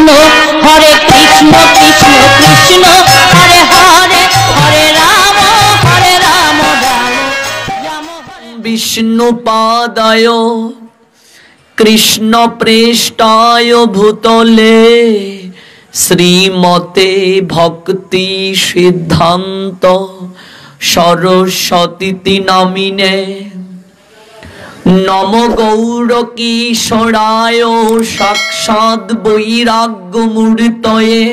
কৃষ্ণ হরে কৃষ্ণ কৃষ্ণ কৃষ্ণ হরে হরে হরে রাম রাম বিষ্ণু পাদায় কৃষ্ণ প্রেষ্টায় ভূতলে শ্রীমতে ভক্তি সিদ্ধান্ত সরস্বতী নামিনে নম গৌর কিশোরায় সাক্ষাৎ বৈরাগ্য মূর্তয়ে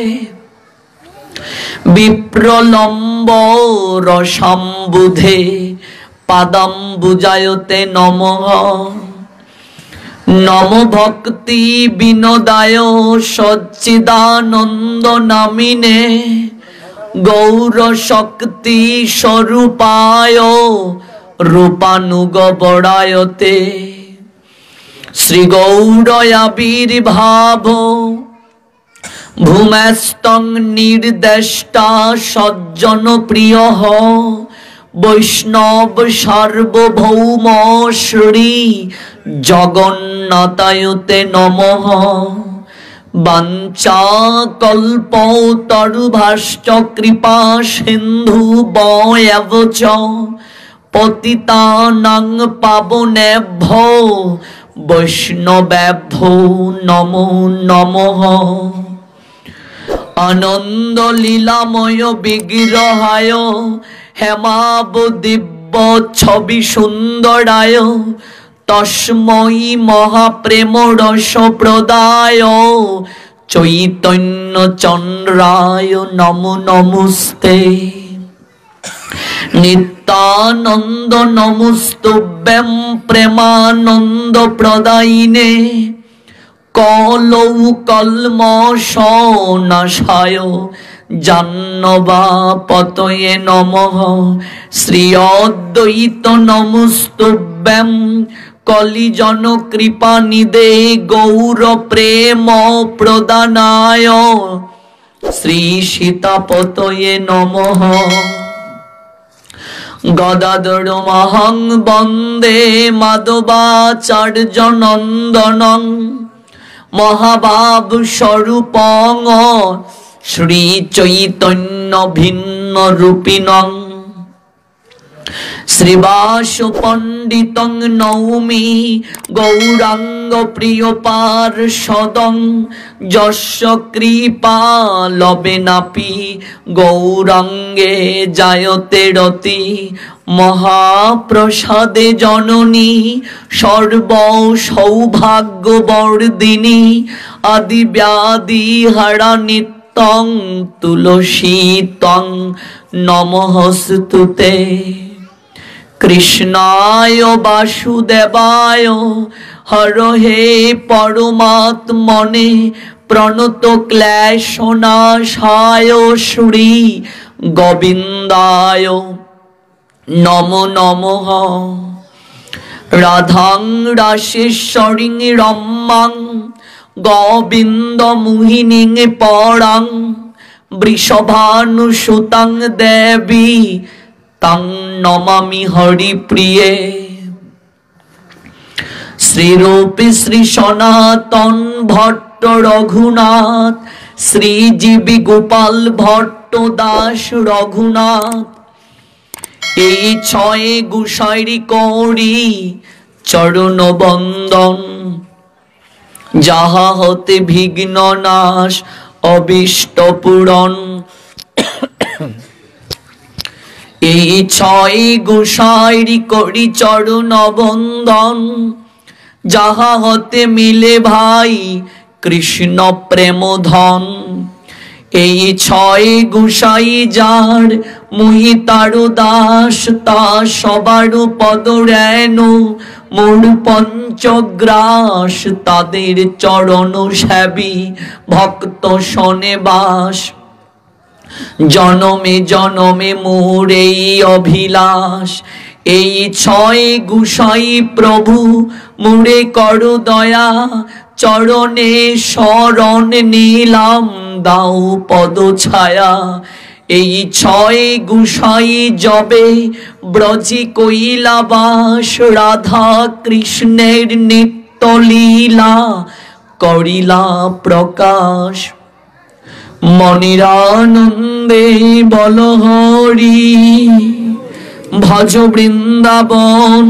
বিপ্রলম্ব রসাম্বুধে পাদাম্বুজায়তে নমঃ নম ভক্তি বিনোদায় সচ্চিদানন্দ নামিনে গৌর শক্তি স্বরূপায় রূপানুগ বড়ায়তে শ্রী গৌরয়াবির্ভাব ভূমেস্তং নির্দেষ্টা সজ্জন প্রিয় বৈষ্ণব সার্বভৌম শ্রী জগন্নাথায়তে নমঃ বাঞ্ছা কল্পতরুভাশ্চ কৃপা সিন্ধু বয়বচ পতিতানাং পাবনেভ্যো বৈষ্ণবেভ্যো নমো নমঃ আনন্দ লীলাময় বিগ্রহায় হেমাব দিব্য ছবি সুন্দরায় তস্मै মহাপ্রেম রস প্রদায় চৈতন্য চন্দ্রায় নমো নমস্তে নিত্যানন্দ নমস্তুভ্যং প্রেমানন্দ প্রদায়িনে কলৌ কল্মষনাশায় জাহ্নবাপতয়ে নমঃ শ্রী অদ্বৈত নমস্তুভ্যং কলিজন কৃপানিধে গৌর প্রেম প্রদানায় শ্রী সীতাপতয়ে নমঃ গদাধরমহং বন্দে মাধবাচার্য নন্দনং মহাভাব স্বরূপং শ্রী চৈতন্য ভিন্ন রূপিণং শ্রীবাস পণ্ডিতং নৌমি গৌরাঙ্গ প্রিয় পার্ষদং যস্য কৃপা লবেনাপি গৌরাঙ্গে জায়তে রতি মহাপ্রসাদে জননী সর্ব সৌভাগ্য বর্দিনী আদি ব্যাধি হারা নিত্যং তুলসী তং নমঃস্তুতে কৃষ্ণায় বাসুদেবায় হর হে পরমাত্মনে প্রণত ক্লেশনাশায় শ্রী গোবিন্দায় নমো নমঃ রাধাং রাসেশ্বরীং রম্যাং গোবিন্দ মোহিনীং পরাং বৃষভানুসুতাং দেবী তং নমামি হরিপ্রিয়ে শ্রীরূপী শ্রী সনাতন ভট্ট রঘুনাথ শ্রীজীবী গোপাল ভট্ট দাস রঘুনাথ এই ছয় গুসাইরি করি চরণ বন্দন যাহা হতে বিঘ্ন নাশ অবিষ্ট পূরণ এই ছয় গোসাইরি করি চরণ বন্দন যাহা হতে মিলে ভাই কৃষ্ণ প্রেম ধন এই ছয় গোসাই যার মুহি তারু দাস তা সবারু পদ রেণু মোর পঞ্চগ্রাস তাদের চরণ সেবী ভক্ত শনে বাস জনমে জনমে মোর এই অভিলাষ এই ছয় গোসাই প্রভু মোরে কর দয়া চরণে শরণ নিলাম দাও পদ ছায়া এই ছয় গোসাই জবে ব্রজি কৈলাবাস রাধা কৃষ্ণের নিত্য লীলা করিলা প্রকাশ। মনের আনন্দে বল হরি, ভজ বৃন্দাবন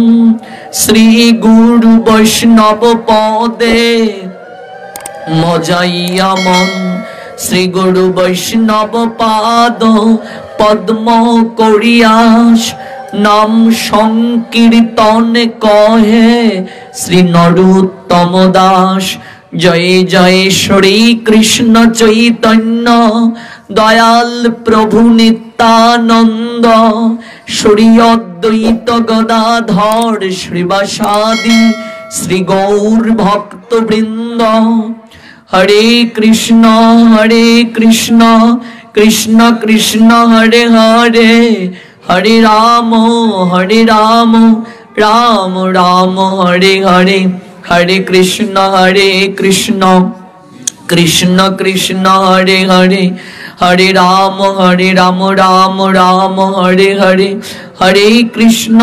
শ্রী গুরু বৈষ্ণব পদে। মজাইয়া মন শ্রী গুরু বৈষ্ণব পাদ পদ্ম করিয়াস। নাম সংকীর্তন কহে শ্রী নরোত্তম দাস। জয় জয় শ্রী কৃষ্ণ চৈতন্য দয়াল প্রভু নিত্যানন্দ। শ্রী অদ্বৈত গদাধর শ্রীবাসাদি শ্রী গৌর ভক্ত বৃন্দ। হরে কৃষ্ণ কৃষ্ণ কৃষ্ণ হরে হরে, হরে রাম রাম রাম হরে হরে। হরে কৃষ্ণ কৃষ্ণ কৃষ্ণ হরে হরে, হরে রাম রাম রাম হরে হরে। হরে কৃষ্ণ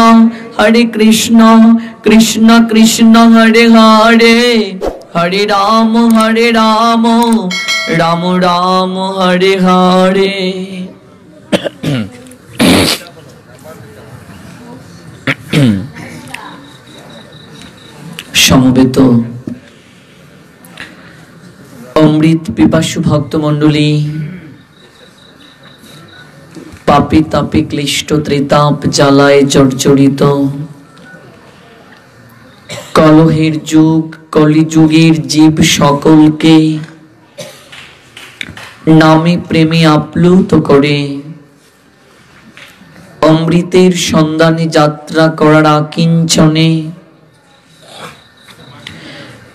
কৃষ্ণ কৃষ্ণ হরে হরে, হরে রাম রাম রাম হরে হরে। সমবেত অমৃত পিপাসু ভক্ত মণ্ডলী, পাপে তাপে ক্লিষ্ট ত্রিতাপ জ্বালায় জর্জরিত কলহের যুগ কলিযুগের জীব সকলকে নামে প্রেমে আপ্লুত করে অমৃতের সন্ধানে যাত্রা করার আকিঞ্চনে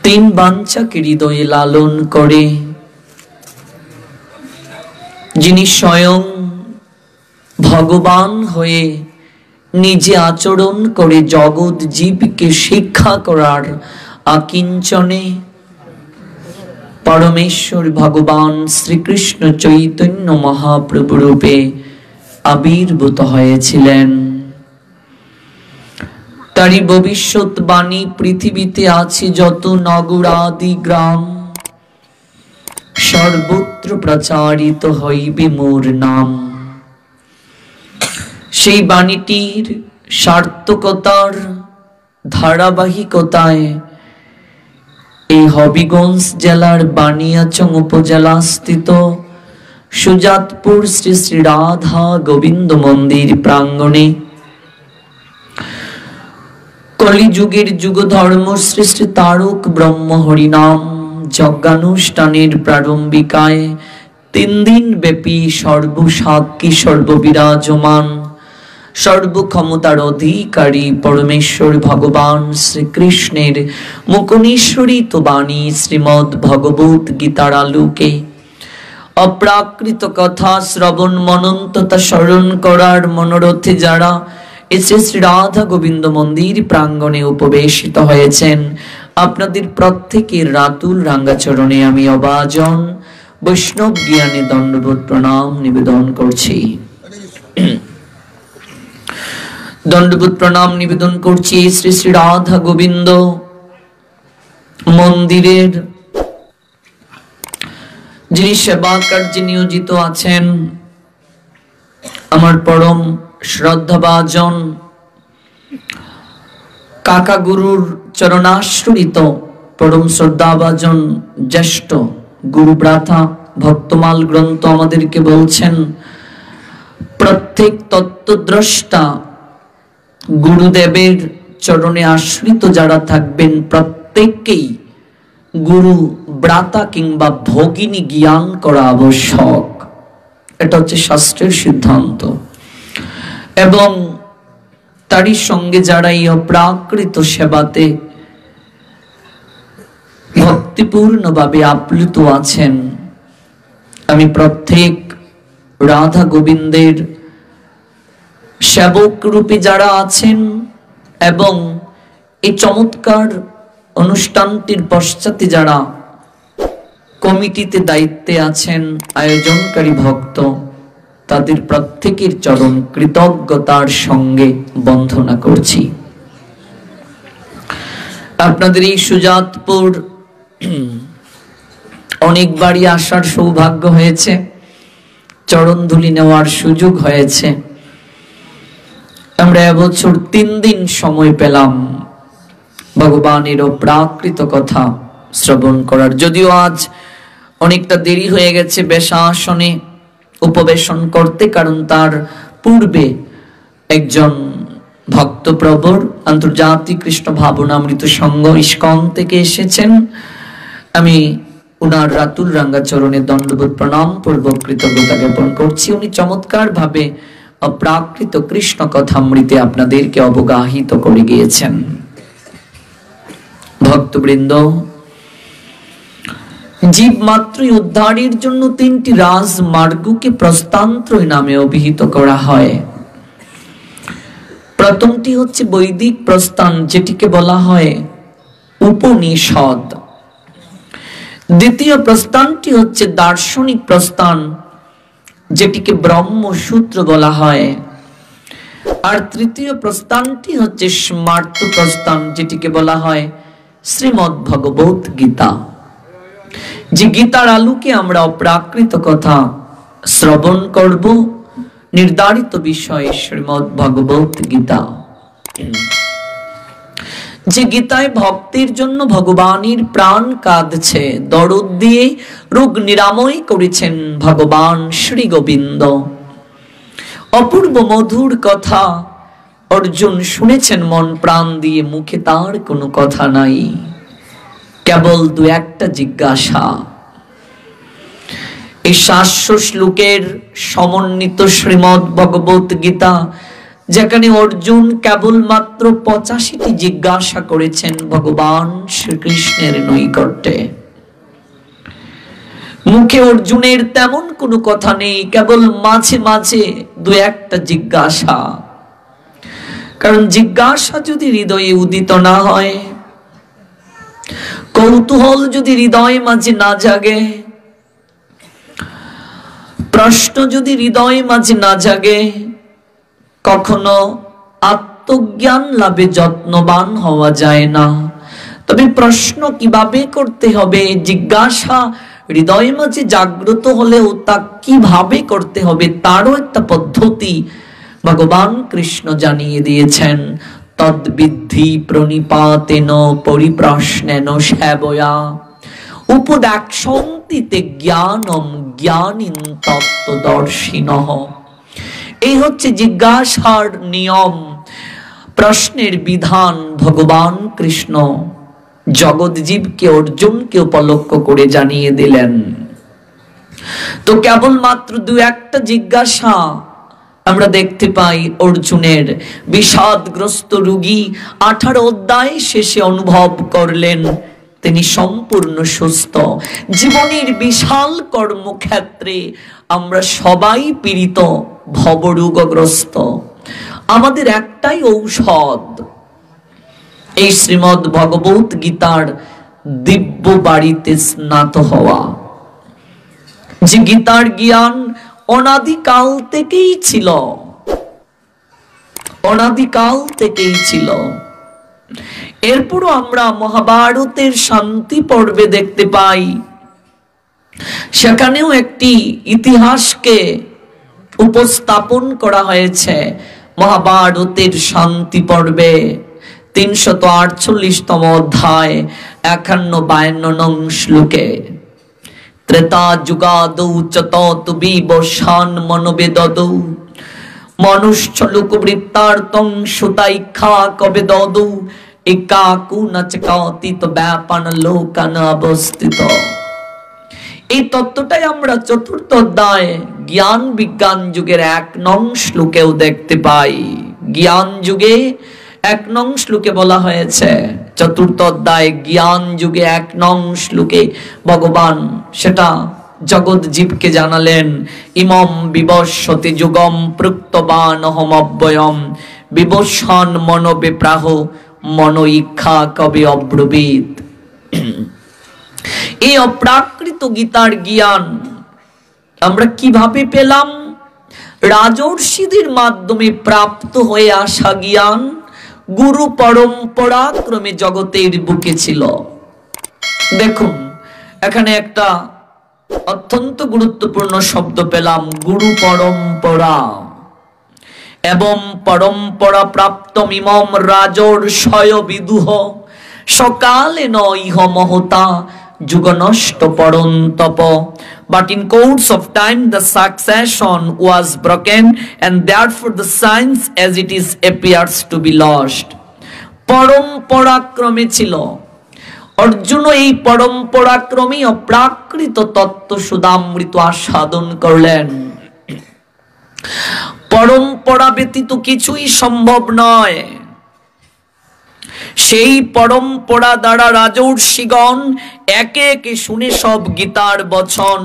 তিন বাঞ্ছাকে হৃদয়ে লালন করে, যিনি স্বয়ং ভগবান হয়ে নিজে আচরণ করে জগৎ জীবকে শিক্ষা করার আকিঞ্চনে পরমেশ্বর ভগবান শ্রীকৃষ্ণ চৈতন্য মহাপ্রভু রূপে আবির্ভূত হয়েছিলেন। তারই ভবিষ্যৎবাণী পৃথিবীতে আছে যত নগরাদি গ্রাম, সর্বত্র প্রচারিত হইবে মোর নাম। সেই বাণীটির সার্থকতার ধারাবাহিকতায় এই হবিগঞ্জ জেলার বানিয়াচং উপজেলা স্থিত সুজাতপুর শ্রী শ্রী রাধা গোবিন্দ মন্দির প্রাঙ্গণে কলিযুগের যুগ ধর্ম শ্রী শ্রী তারক ব্রহ্ম হরিনাম যজ্ঞানুষ্ঠানের প্রারম্ভিকায় 3 দিন ব্যাপী সর্বসাক্ষী সর্ববিরাজমান সর্বক্ষমতার অধিকারী পরমেশ্বর ভগবান শ্রীকৃষ্ণের মুখনিঃসৃত বাণী শ্রীমদ্ ভগবত গীতার আলোকে অপ্রাকৃত কথা শ্রবণ মনন তথা স্মরণ করার মনোরথে যারা শ্রী শ্রী রাধা গোবিন্দ মন্দির প্রাঙ্গণে উপবেশিত হয়েছেন, আপনাদের প্রত্যেকের রাতুল রাঙ্গাচরণে আমি অবাজন বৈষ্ণব জ্ঞানে দণ্ডবোধ প্রণাম নিবেদন করছি। দণ্ডবোধ প্রণাম নিবেদন করছি শ্রী শ্রী রাধা গোবিন্দ মন্দিরের যিনি সেবা কার্যে নিয়োজিত আছেন, আমার পরম শ্রদ্ধাভাজন কাকা গুরুর চরণাশ্রিত পরম শ্রদ্ধাভাজন জ্যেষ্ঠ গুরু ব্রাথা ভক্তমাল গ্রন্থ আমাদেরকে বলছেন, প্রত্যেক তত্ত্বদ্রষ্টা গুরুদেবের চরণে আশ্রিত যারা থাকবেন প্রত্যেককেই গুরু ব্রাতা কিংবা ভগিনী জ্ঞান করা আবশ্যক। এটা হচ্ছে শাস্ত্রের সিদ্ধান্ত। এবং তারই সঙ্গে যারা এই অপ্রাকৃত সেবাতে ভক্তিপূর্ণভাবে আপ্লুত আছেন, আমি প্রত্যেক রাধা গোবিন্দের সেবক রূপে যারা আছেন এবং এই চমৎকার অনুষ্ঠানটির পশ্চাতে যারা কমিটিতে দায়িত্বে আছেন, আয়োজনকারী ভক্ত, তাদের প্রত্যেকের চরণ কৃতজ্ঞতার সঙ্গে বন্দনা করছি। আপনাদের এই সুজাতপুর অনেকবারই আসার সৌভাগ্য হয়েছে, চরণধুলি নেওয়ার সুযোগ হয়েছে। আমরা এবছর 3 দিন সময় পেলাম ভগবানের প্রাকৃত কথা শ্রবণ করার। যদিও আজ অনেকটা দেরি হয়ে গেছে বেশাসনে উপবেশন করতে, কারণ তার পূর্বে একজন ভক্তপ্রবর আন্তর্জাতিক কৃষ্ণ ভাবনামৃত সংঘ ইস্কন থেকে এসেছেন। আমি উনার রাতুল রাঙ্গা চরণে দণ্ডবোধ প্রণাম পূর্বক কৃতজ্ঞতা জ্ঞাপন করছি। উনি চমৎকার ভাবে অপ্রাকৃত কৃষ্ণ কথামৃতে আপনাদেরকে অবগাহিত করে গিয়েছেন। ভক্তবৃন্দ, জীব মাত্রই উদ্ধারের জন্য 3টি রাজমার্গকে প্রস্থানত্রয় নামে অভিহিত করা হয়। প্রথমটি হচ্ছে বৈদিক প্রস্থান, যেটিকে বলা হয় উপনিষদ। দ্বিতীয় প্রস্থানটি হচ্ছে দার্শনিক প্রস্থান, যেটিকে ব্রহ্মসূত্র বলা হয়। আর তৃতীয় প্রস্থানটি হচ্ছে স্মার্ত প্রস্থান, যেটিকে বলা হয় শ্রীমদ্ ভগবত গীতা। যে গীতার আলোকে আমরা অপ্রাকৃত কথা শ্রবণ করব, নির্ধারিত বিষয় শ্রীমদ্ ভগবত গীতা। যে গীতায় ভক্তির জন্য ভগবানের প্রাণ কাঁদছে, দরদ দিয়ে রোগ নিরাময় করেছেন ভগবান শ্রী গোবিন্দ। অপূর্ব মধুর কথা অর্জুন শুনেছেন মন প্রাণ দিয়ে, মুখে তার কোনো কথা নাই, কেবল 2-1টা জিজ্ঞাসা। এই 700 শ্লোকের সমন্বিত শ্রীমদ্ ভগবত গীতা, যেখানে অর্জুন কেবলমাত্র 85টি জিজ্ঞাসা করেছেন ভগবান শ্রীকৃষ্ণের নৈকট্যে। মুখে অর্জুনের তেমন কোনো কথা নেই, কেবল মাঝে মাঝে 2-1টা জিজ্ঞাসা। কারণ জিজ্ঞাসা যদি হৃদয়ে উদিত না হয়, কৌতূহল যদি হৃদয় মাঝে না জাগে, প্রশ্ন যদি হৃদয় মাঝে না জাগে, কখনো আত্মজ্ঞান লাভে যত্নবান হওয়া যায় না। তবে প্রশ্ন কিভাবে করতে হবে, জিজ্ঞাসা হৃদয় মাঝে জাগ্রত হলেও তা কিভাবে করতে হবে, তারও একটা পদ্ধতি ভগবান কৃষ্ণ জানিয়ে দিয়েছেন। তদ্বিদ্ধি প্রণিপাতেন পরিপ্রশ্নেন সেবয়া উপদাক্ষন্তিতে জ্ঞানম জ্ঞানীন তত্ত্বদর্শিনঃ। এই হচ্ছে জিজ্ঞাসার নিয়ম, প্রশ্নের বিধান। ভগবান কৃষ্ণ জগৎ জীবকে অর্জুনকে উপলক্ষ করে জানিয়ে দিলেন। তো কেবলমাত্র 2-1টা জিজ্ঞাসা আমরা দেখতে পাই অর্জুনের। বিষাদগ্রস্ত রোগী 18 অধ্যায় শেষে অনুভব করলেন তিনি সম্পূর্ণ সুস্থ। জীবনের বিশাল কর্মক্ষেত্রে আমরা সবাই পীড়িত, ভবরোগগ্রস্ত। আমাদের একটাই ঔষধ, এই শ্রীমদ্ ভগবত গীতার দিব্য বাড়িতে স্নাত হওয়া। যে গীতার জ্ঞান অনাদিকাল থেকেই ছিল, অনাদিকাল থেকেই ছিল। এরপরও আমরা মহাভারতের শান্তি পর্বে দেখতে পাই, সেখানেও একটি ইতিহাসকে উপস্থাপন করা হয়েছে। মহাভারতের শান্তি পর্বে 348তম অধ্যায় 51-52 নং শ্লোকে ত্রেতা যুগাদৌ চতত বিবশান মনোবেদদৌ মনুষ্য লোকবৃত্তার্তং সুতাইক্ষা কবে দদৌ একাকু নচকাতিত ব্যাপান লোকান অবস্থিত। এই তত্ত্বটাই আমরা 4র্থ অধ্যায় জ্ঞান বিজ্ঞান যুগের 1 নং শ্লোকেও দেখতে পাই। জ্ঞান যুগে 1 নং শ্লোকে বলা হয়েছে, 4র্থ অধ্যায় জ্ঞান যুগে 1 নং শ্লোকে ভগবান সেটা জগৎ জীবকে জানালেন। ইমম বিবস্বতি যুগম প্রুক্তবানহম অব্যয়ম বিবস্বান মনো বিপ্রাহ মনো ইচ্ছা কবে অব্রবীত। এই অপ্রাকৃত গীতার জ্ঞান আমরা কিভাবে পেলাম? রাজর্ষিদের মাধ্যমে প্রাপ্ত হয়ে আসা জ্ঞান গুরু পরম্পরা ক্রমে জগতের বুকে ছিল। দেখুন, এখানে একটা অত্যন্ত গুরুত্বপূর্ণ শব্দ পেলাম, গুরু পরম্পরা। এবং পরম্পরা প্রাপ্ত মিমম রাজর্ষয় বিদুহ সকালে ন ইহ মহতা যুগ নষ্ট Parantapa. But in course of time the succession was broken and therefore the science as it is appears to be lost. পরম্পরাক্রমে ছিল। অর্জুন এই পরম্পরাক্রমে অপ্রাকৃত তত্ত্ব সুধামৃত আস্বাদন করলেন। পরম্পরা ব্যতীত কিছুই সম্ভব নয়। সেই পরম্পরা দ্বারা রাজর্ষিগণ একে একে শুনে সব গীতার বচন।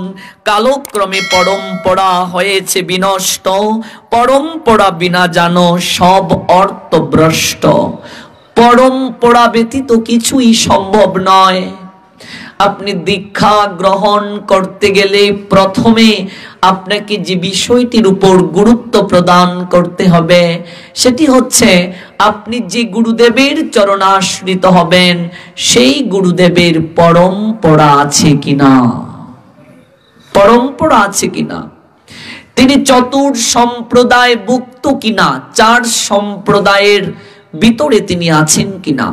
কালক্রমে পরম্পরা হয়েছে বিনষ্ট, পরম্পরা বিনা জানো সব অর্থভ্রষ্ট। পরম্পরা ব্যতীত কিছুই সম্ভব নয়। আপনি দীক্ষা গ্রহণ করতে গেলে প্রথমে আপনাকে যে বিষয়টির উপর গুরুত্ব প্রদান করতে হবে সেটি হচ্ছে আপনি যে গুরুদেবের চরণাশ্রিত হবেন সেই গুরুদেবের পরম্পরা আছে কিনা, পরম্পরা আছে কিনা, তিনি চতুর সম্প্রদায় ভুক্ত কিনা, চার সম্প্রদায়ের ভিতরে তিনি আছেন কিনা।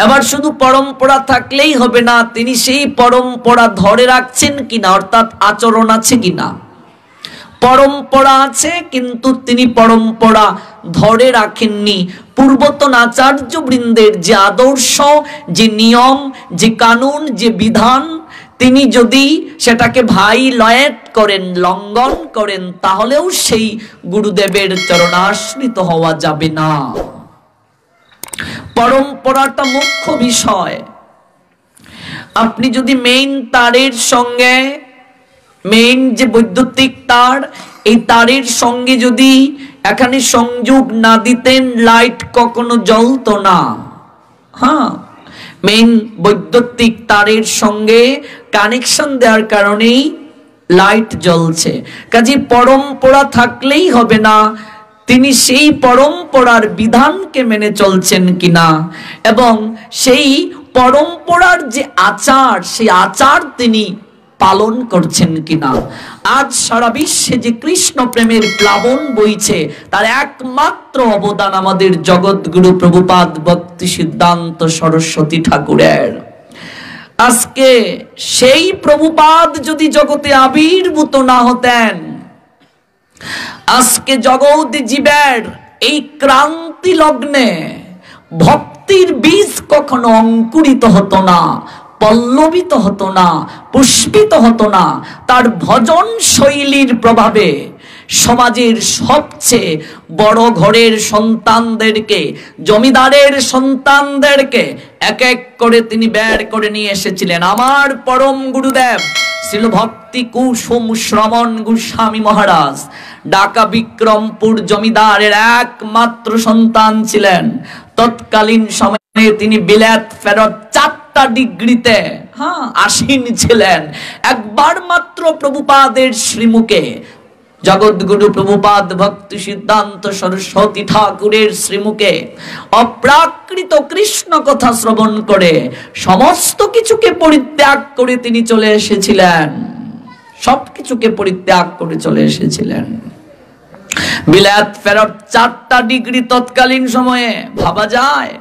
এবার শুধু পরম্পরা থাকলেই হবে না, তিনি সেই পরম্পরা ধরে রাখছেন কিনা, অর্থাৎ আচরণ আছে কিনা। পরম্পরা আছে কিন্তু তিনি পরম্পরা ধরে রাখেননি। পূর্বতন আচার্য বৃন্দের যে আদর্শ, যে নিয়ম, যে কানুন, যে বিধান, তিনি যদি সেটাকে ভায়োলেট করেন, লঙ্ঘন করেন, তাহলেও সেই গুরুদেবের চরণাশ্রিত হওয়া যাবে না। পরম্পরাটা মুখ্য বিষয়। আপনি যদি মেইন তারের সঙ্গে, মেইন যে বৈদ্যুতিক তার, এই তারের সঙ্গে যদি এখানে সংযোগ না দিতেন লাইট কখনো জ্বলতো না। হ্যাঁ, মেইন বৈদ্যুতিক তারের সঙ্গে কানেকশন দেওয়ার কারণেই লাইট জ্বলছে। কাজে পরম্পরা থাকলেই হবে না, তিনি সেই পরম্পরার বিধানকে মেনে চলছেন কিনা এবং সেই পরম্পরার যে আচার, সেই আচার তিনি পালন করছেন কিনা। আজ সারা বিশ্বে যে কৃষ্ণ প্রেমের প্লাবন বইছে তার একমাত্র অবদান আমাদের জগৎগুরু প্রভুপাদ ভক্তি সিদ্ধান্ত সরস্বতী ঠাকুরের। আজকে সেই প্রভুপাদ যদি জগতে আবির্ভূত না হতেন, আজকে জগৎ জীবের এই ক্রান্তি লগ্নে ভক্তির বীজ কখনো অঙ্কুরিত হতো না, পল্লবিত হতো না, পুষ্পিত হতো না। তার ভজন শৈলীর প্রভাবে সমাজের সবচেয়ে বড় ঘরের সন্তানদেরকে, জমিদারের সন্তানদেরকে এক এক করে তিনি বের করে নিয়ে এসেছিলেন। আমার পরম গুরুদেব শ্রীল ভক্তি কুসুম শ্রবণ গোস্বামী মহারাজ ঢাকা বিক্রমপুর জমিদারের একমাত্র সন্তান ছিলেন। তৎকালীন সময়ে তিনি বিলেত ফেরত 4টা ডিগ্রিতে আসীন ছিলেন। একবার মাত্র প্রভুপাদের শ্রীমুখে, জগৎগুরু প্রভুপাদ ভক্তি সিদ্ধান্ত সরস্বতী ঠাকুরের শ্রীমুখে অপ্রাকৃত কৃষ্ণ কথা শ্রবণ করে সমস্ত কিছুকে পরিত্যাগ করে তিনি চলে এসেছিলেন। সবকিছুকে পরিত্যাগ করে চলে এসেছিলেন। বিলাত ফেরত 4টা ডিগ্রি তৎকালীন সময়ে, ভাবা যায়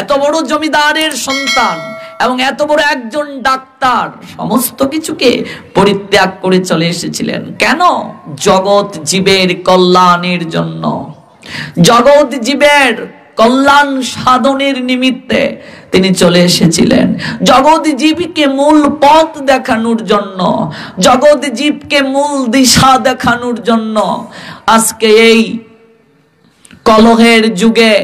এত বড় জমিদারের সন্তান এবং এত বড় একজন ডাক্তার সমস্ত কিছুকে পরিত্যাগ করে চলে এসেছিলেন। কেন? জগৎ জীবের কল্যাণের জন্য, জগৎ জীবের কল্যাণ সাধনের নিমিত্তে তিনি চলে এসেছিলেন। জগৎ জীবকে মূল পথ দেখানোর জন্য, জগৎ জীবকে মূল দিশা দেখানোর জন্য। আজকে এই কলহের যুগে,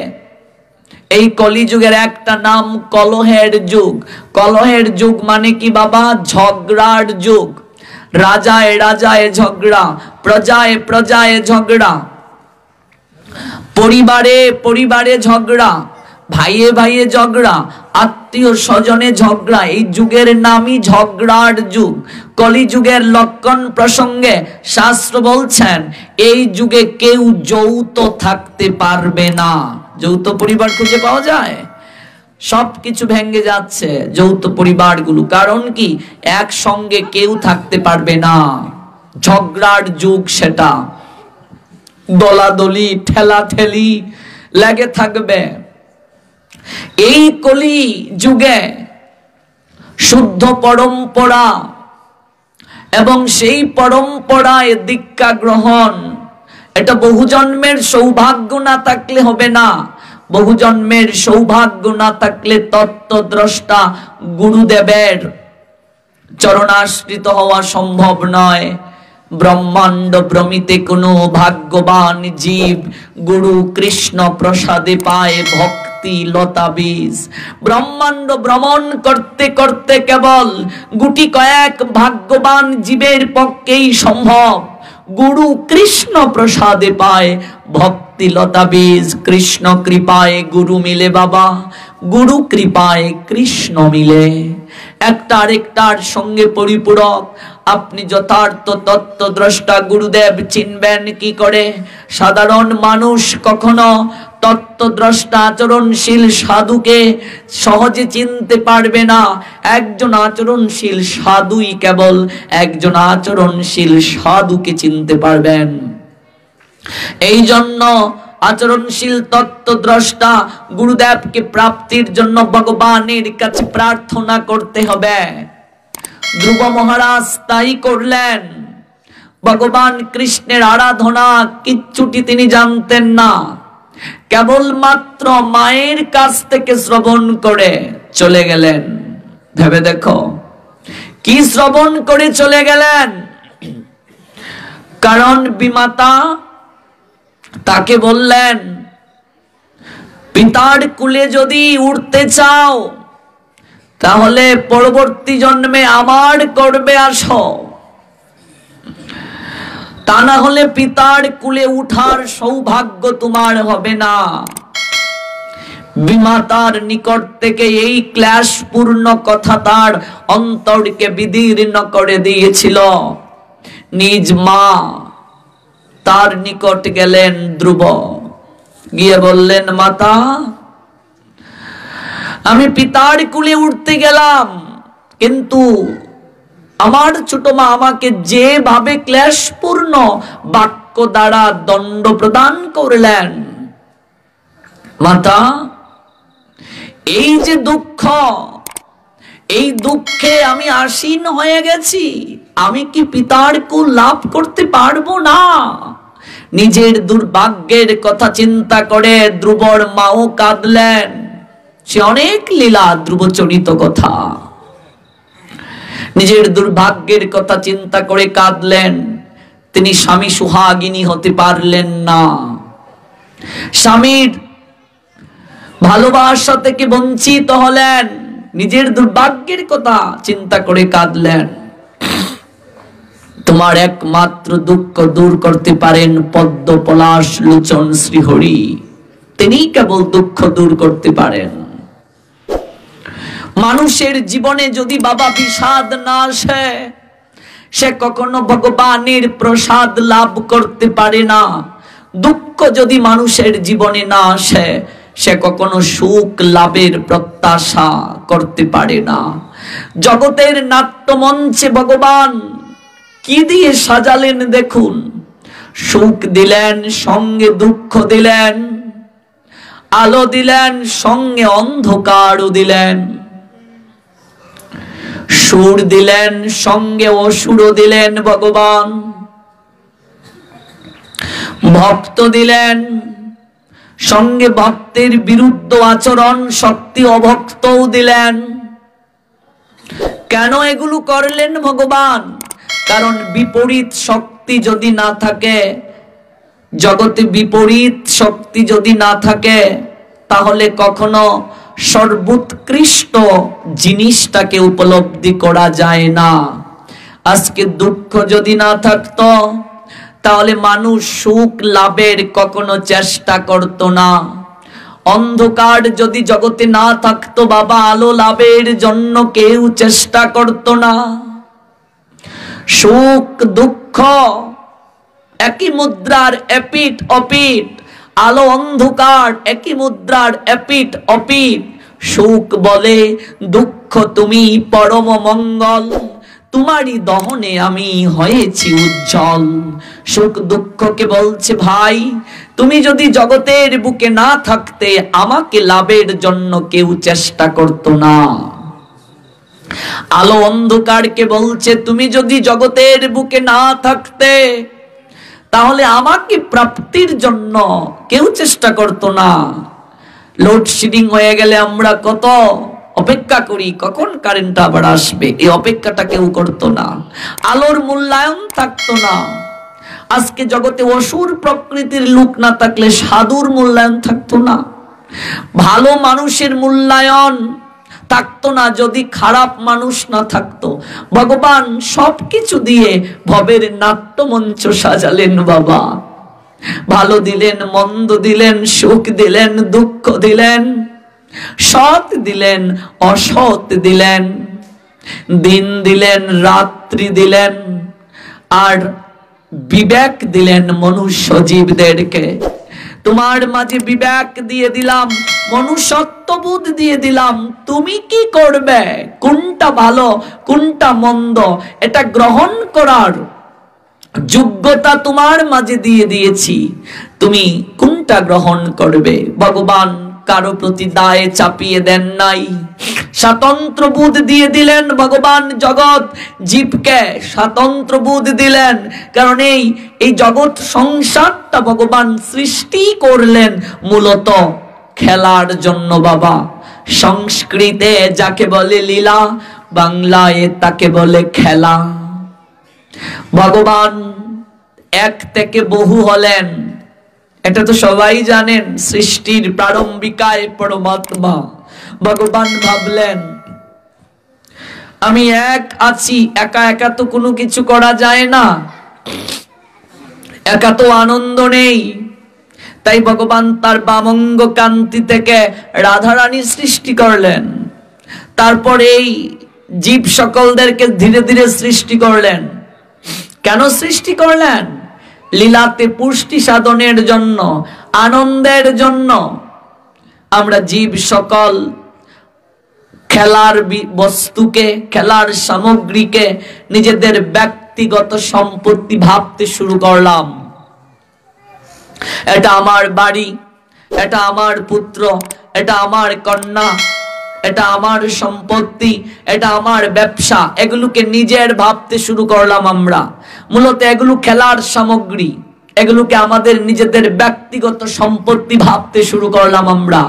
এই কলিযুগের একটা নাম কলহের যুগ। কলহের যুগ মানে কি বাবা? ঝগড়ার যুগ। রাজায় রাজায় ঝগড়া, প্রজায় প্রজায় ঝগড়া, পরিবারে পরিবারে ঝগড়া, ভাইয়ে ভাইয়ে ঝগড়া, আত্মীয় স্বজনে ঝগড়া। এই যুগের নামই ঝগড়ার যুগ। কলিযুগের লক্ষণ প্রসঙ্গে শাস্ত্র বলছেন এই যুগে কেউ যৌথ থাকতে পারবে না। যৌথ পরিবার খুঁজে পাওয়া যায়? সবকিছু ভেঙে যাচ্ছে যৌথ পরিবারগুলো। কারণ কি? একসঙ্গে কেউ থাকতে পারবে না, ঝগড়ার যুগ সেটা, দলাদলি ঠেলাঠেলি লেগে থাকবে। এই কলি যুগে শুদ্ধ পরম্পরা এবং সেই পরম্পরায় দীক্ষা গ্রহণ, এটা বহু জন্মের সৌভাগ্য না থাকলে হবে না। বহু জন্মের সৌভাগ্য না থাকলে তত্ত্বদ্রষ্টা গুরুদেবের চরণাশ্রিত হওয়া সম্ভব নয়। ব্রহ্মাণ্ড ভ্রমিতে কোনো ভাগ্যবান জীব গুরু কৃষ্ণ প্রসাদে পায় ভক্তি লতা বীজ। ব্রহ্মাণ্ড ভ্রমণ করতে করতে কেবল গুটি কয়েক ভাগ্যবান জীবের পক্ষেই সম্ভব গুরু কৃষ্ণ প্রসাদে পায় ভক্তি লতা বীজ। কৃষ্ণ কৃপায় গুরু মিলে বাবা, গুরু কৃপায় কৃষ্ণ মিলে, একটা আরেকটার সঙ্গে পরিপূরক। আপনি যথার্থ তত্ত্বদ্রষ্টা গুরুদেব চিনবেন কি করে? সাধারণ মানুষ কখনো তত্ত্বদ্রষ্টা আচরণশীল সাধুকে সহজে চিনতে পারবে না। একজন আচরণশীল সাধুই কেবল একজন আচরণশীল সাধুকে চিনতে পারবেন। এই জন্য আচরণশীল তত্ত্বদ্রষ্টা গুরুদেবকে প্রাপ্তির জন্য ভগবানের কাছে প্রার্থনা করতে হবে। ধ্রুব মহারাজ তাই করলেন। ভগবান কৃষ্ণের আরাধনা কিচ্ছুটি তিনি জানতেন না, কেবলমাত্র মায়ের কাছ থেকে শ্রবণ করে চলে গেলেন। ভেবে দেখো কি শ্রবণ করে চলে গেলেন। কারণ বিমাতা তাকে বললেন, পিতার কুলে যদি উঠতে চাও তাহলে পরবর্তী জন্মে আমার করবে আসো, তা না হলে পিতার কুলে উঠার সৌভাগ্য তোমার হবে না। বিমাতার নিকট থেকে এই ক্লেশপূর্ণ কথা তার অন্তরকে বিদীর্ণ করে দিয়েছিল। নিজ মা তার নিকট গেলেন ধ্রুব, গিয়ে বললেন, মাতা আমি পিতার কুলে উঠতে গেলাম, কিন্তু আমার ছোট মা আমাকে যেভাবে ক্লেশপূর্ণ বাক্য দ্বারা দণ্ড প্রদান করলেন, মাতা এই যে দুঃখ, এই দুঃখে আমি আসীন হয়ে গেছি, আমি কি পিতার কুল লাভ করতে পারবো না? নিজের দুর্ভাগ্যের কথা চিন্তা করে ধ্রুবর মাও কাঁদলেন। সে অনেক লীলা ধ্রুবচরিত কথা, নিজের দুর্ভাগ্যের কথা চিন্তা করে কাঁদলেন। তিনি স্বামী সুহাগিনী হতে পারলেন না, স্বামীর ভালোবাসা থেকে বঞ্চিত হলেন, নিজের দুর্ভাগ্যের কথা চিন্তা করে কাঁদলেন। তোমার একমাত্র দুঃখ দূর করতে পারেন পদ্ম পলাশ লোচন শ্রীহরি, তিনি কেবল দুঃখ দূর করতে পারেন। মানুষের জীবনে যদি বাবা বিষাদ না আসে, সে কখনো ভগবানের প্রসাদ লাভ করতে পারে না। দুঃখ যদি মানুষের জীবনে না আসে, সে কখনো সুখ লাভের প্রত্যাশা করতে পারে না। জগতের নাট্যমঞ্চে ভগবান কি দিয়ে সাজালেন দেখুন। সুখ দিলেন, সঙ্গে দুঃখ দিলেন, আলো দিলেন, সঙ্গে অন্ধকারও দিলেন, সুর দিলেন, সঙ্গে অসুরও দিলেন ভগবান, ভক্ত দিলেন, সঙ্গে ভক্তের বিরুদ্ধ আচরণ শক্তি অভক্তও দিলেন। কেন এগুলো করলেন ভগবান? কারণ বিপরীত শক্তি যদি না থাকে, জগতে বিপরীত শক্তি যদি না থাকে, তাহলে কখনো সর্বোৎকৃষ্ট জিনিসটাকে উপলব্ধি করা যায় না। আজকে দুঃখ যদি না থাকতো, তাহলে মানুষ সুখ লাভের কখনো চেষ্টা করত না। অন্ধকার যদি জগতে না থাকতো বাবা, আলো লাভের জন্য কেউ চেষ্টা করত না। সুখ দুঃখ একই মুদ্রার এপিঠ অপিঠ, আলো অন্ধকার একই মুদ্রার এপিঠ অপিঠ। সুখ বলে দুঃখ তুমি পরম মঙ্গল, তোমারই দহনে আমি হয়েছি উজ্জ্বল। সুখ দুঃখকে বলছে ভাই, তুমি যদি জগতের বুকে না থাকতে আমাকে লাভের জন্য কেউ চেষ্টা করতো না। আলো অন্ধকারকে বলছে তুমি যদি জগতের বুকে না থাকতে তাহলে আমাকে প্রাপ্তির জন্য কেউ চেষ্টা করতো না। লোডশেডিং হয়ে গেলে আমরা কত অপেক্ষা করি, কখন কারেন্ট আবার আসবে, এই অপেক্ষাটা কেউ করতো না। আলোর মূল্যায়ন থাকতো না। আজকে জগতে অসুর প্রকৃতির লোক না থাকলে সাধুর মূল্যায়ন থাকতো না, ভালো মানুষের মূল্যায়ন থাকতো না যদি খারাপ মানুষ না থাকতো। ভগবান সবকিছু দিয়ে ভবের নাট্যমঞ্চ সাজালেন বাবা। ভালো দিলেন, মন্দ দিলেন, সুখ দিলেন, দুঃখ দিলেন, সৎ দিলেন, অসৎ দিলেন, দিন দিলেন, রাত্রি দিলেন, আর বিবেক দিলেন মনুষ্য জীবদেরকে। তোমার মাঝে বিবেক দিয়ে দিলাম, মনুষ্যত্ববোধ দিয়ে দিলাম, তুমি কি করবে, কোনটা ভালো কোনটা মন্দ এটা গ্রহণ করার যোগ্যতা তোমার মাঝে দিয়ে দিয়েছি, তুমি কোনটা গ্রহণ করবে। ভগবান কারো প্রতি দায়ে চাপিয়ে দেন নাই, স্বাতন্ত্র বোধ দিয়ে দিলেন ভগবান। জগৎ জীবকে স্বাতন্ত্র বোধ দিলেন, কারণ এই জগৎ সংসারটা ভগবান সৃষ্টি করলেন মূলত খেলার জন্য বাবা। সংস্কৃতে যাকে বলে লীলা, বাংলায় তাকে বলে খেলা। ভগবান এক থেকে বহু হলেন, এটা তো সবাই জানেন। সৃষ্টির প্রারম্ভিকায় পরমাত্মা ভগবান ভাবলেন আমি এক আছি, একা একা তো কোনো কিছু করা যায় না, একা তো আনন্দ নেই। তাই ভগবান তার বামঙ্গ কান্তি থেকে রাধারানী সৃষ্টি করলেন। তারপর এই জীব সকলদেরকে ধীরে ধীরে সৃষ্টি করলেন। কেন সৃষ্টি করলেন? লীলাতে পুষ্টি সাধনের জন্য, আনন্দের জন্য। আমরা জীব সকল খেলার বস্তুকে, খেলার সামগ্রীকে নিজেদের ব্যক্তিগত সম্পত্তি ভাবতে শুরু করলাম। এটা আমার বাড়ি, এটা আমার পুত্র, এটা আমার কন্যা, এটা আমার সম্পত্তি, এটা আমার ব্যবসা, এগুলোকে নিজের ভাবতে শুরু করলাম আমরা। মূলত এগুলো খেলার সামগ্রী, এগুলোকে আমাদের নিজেদের ব্যক্তিগত সম্পত্তি ভাবতে শুরু করলাম আমরা।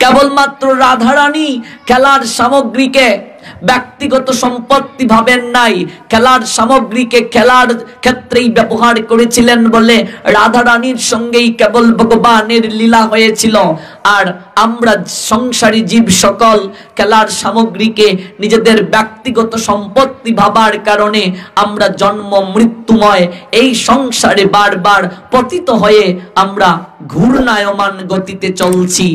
কেবলমাত্র রাধারানী খেলার সামগ্রীকে ব্যক্তিগত সম্পত্তি ভাবেন নাই, খেলার সামগ্রীকে খেলার ক্ষেত্রেই ব্যবহার করেছিলেন বলে রাধারানীর সঙ্গেই কেবল ভগবানের লীলা হয়েছিল। আর আমরা সংসারী জীব সকল খেলার সামগ্রীকে নিজেদের ব্যক্তিগত সম্পত্তি ভাবার কারণে আমরা জন্ম মৃত্যুময় এই সংসারে বারবার পতিত হয়ে আমরা ঘূর্ণায়মান গতিতে চলছি।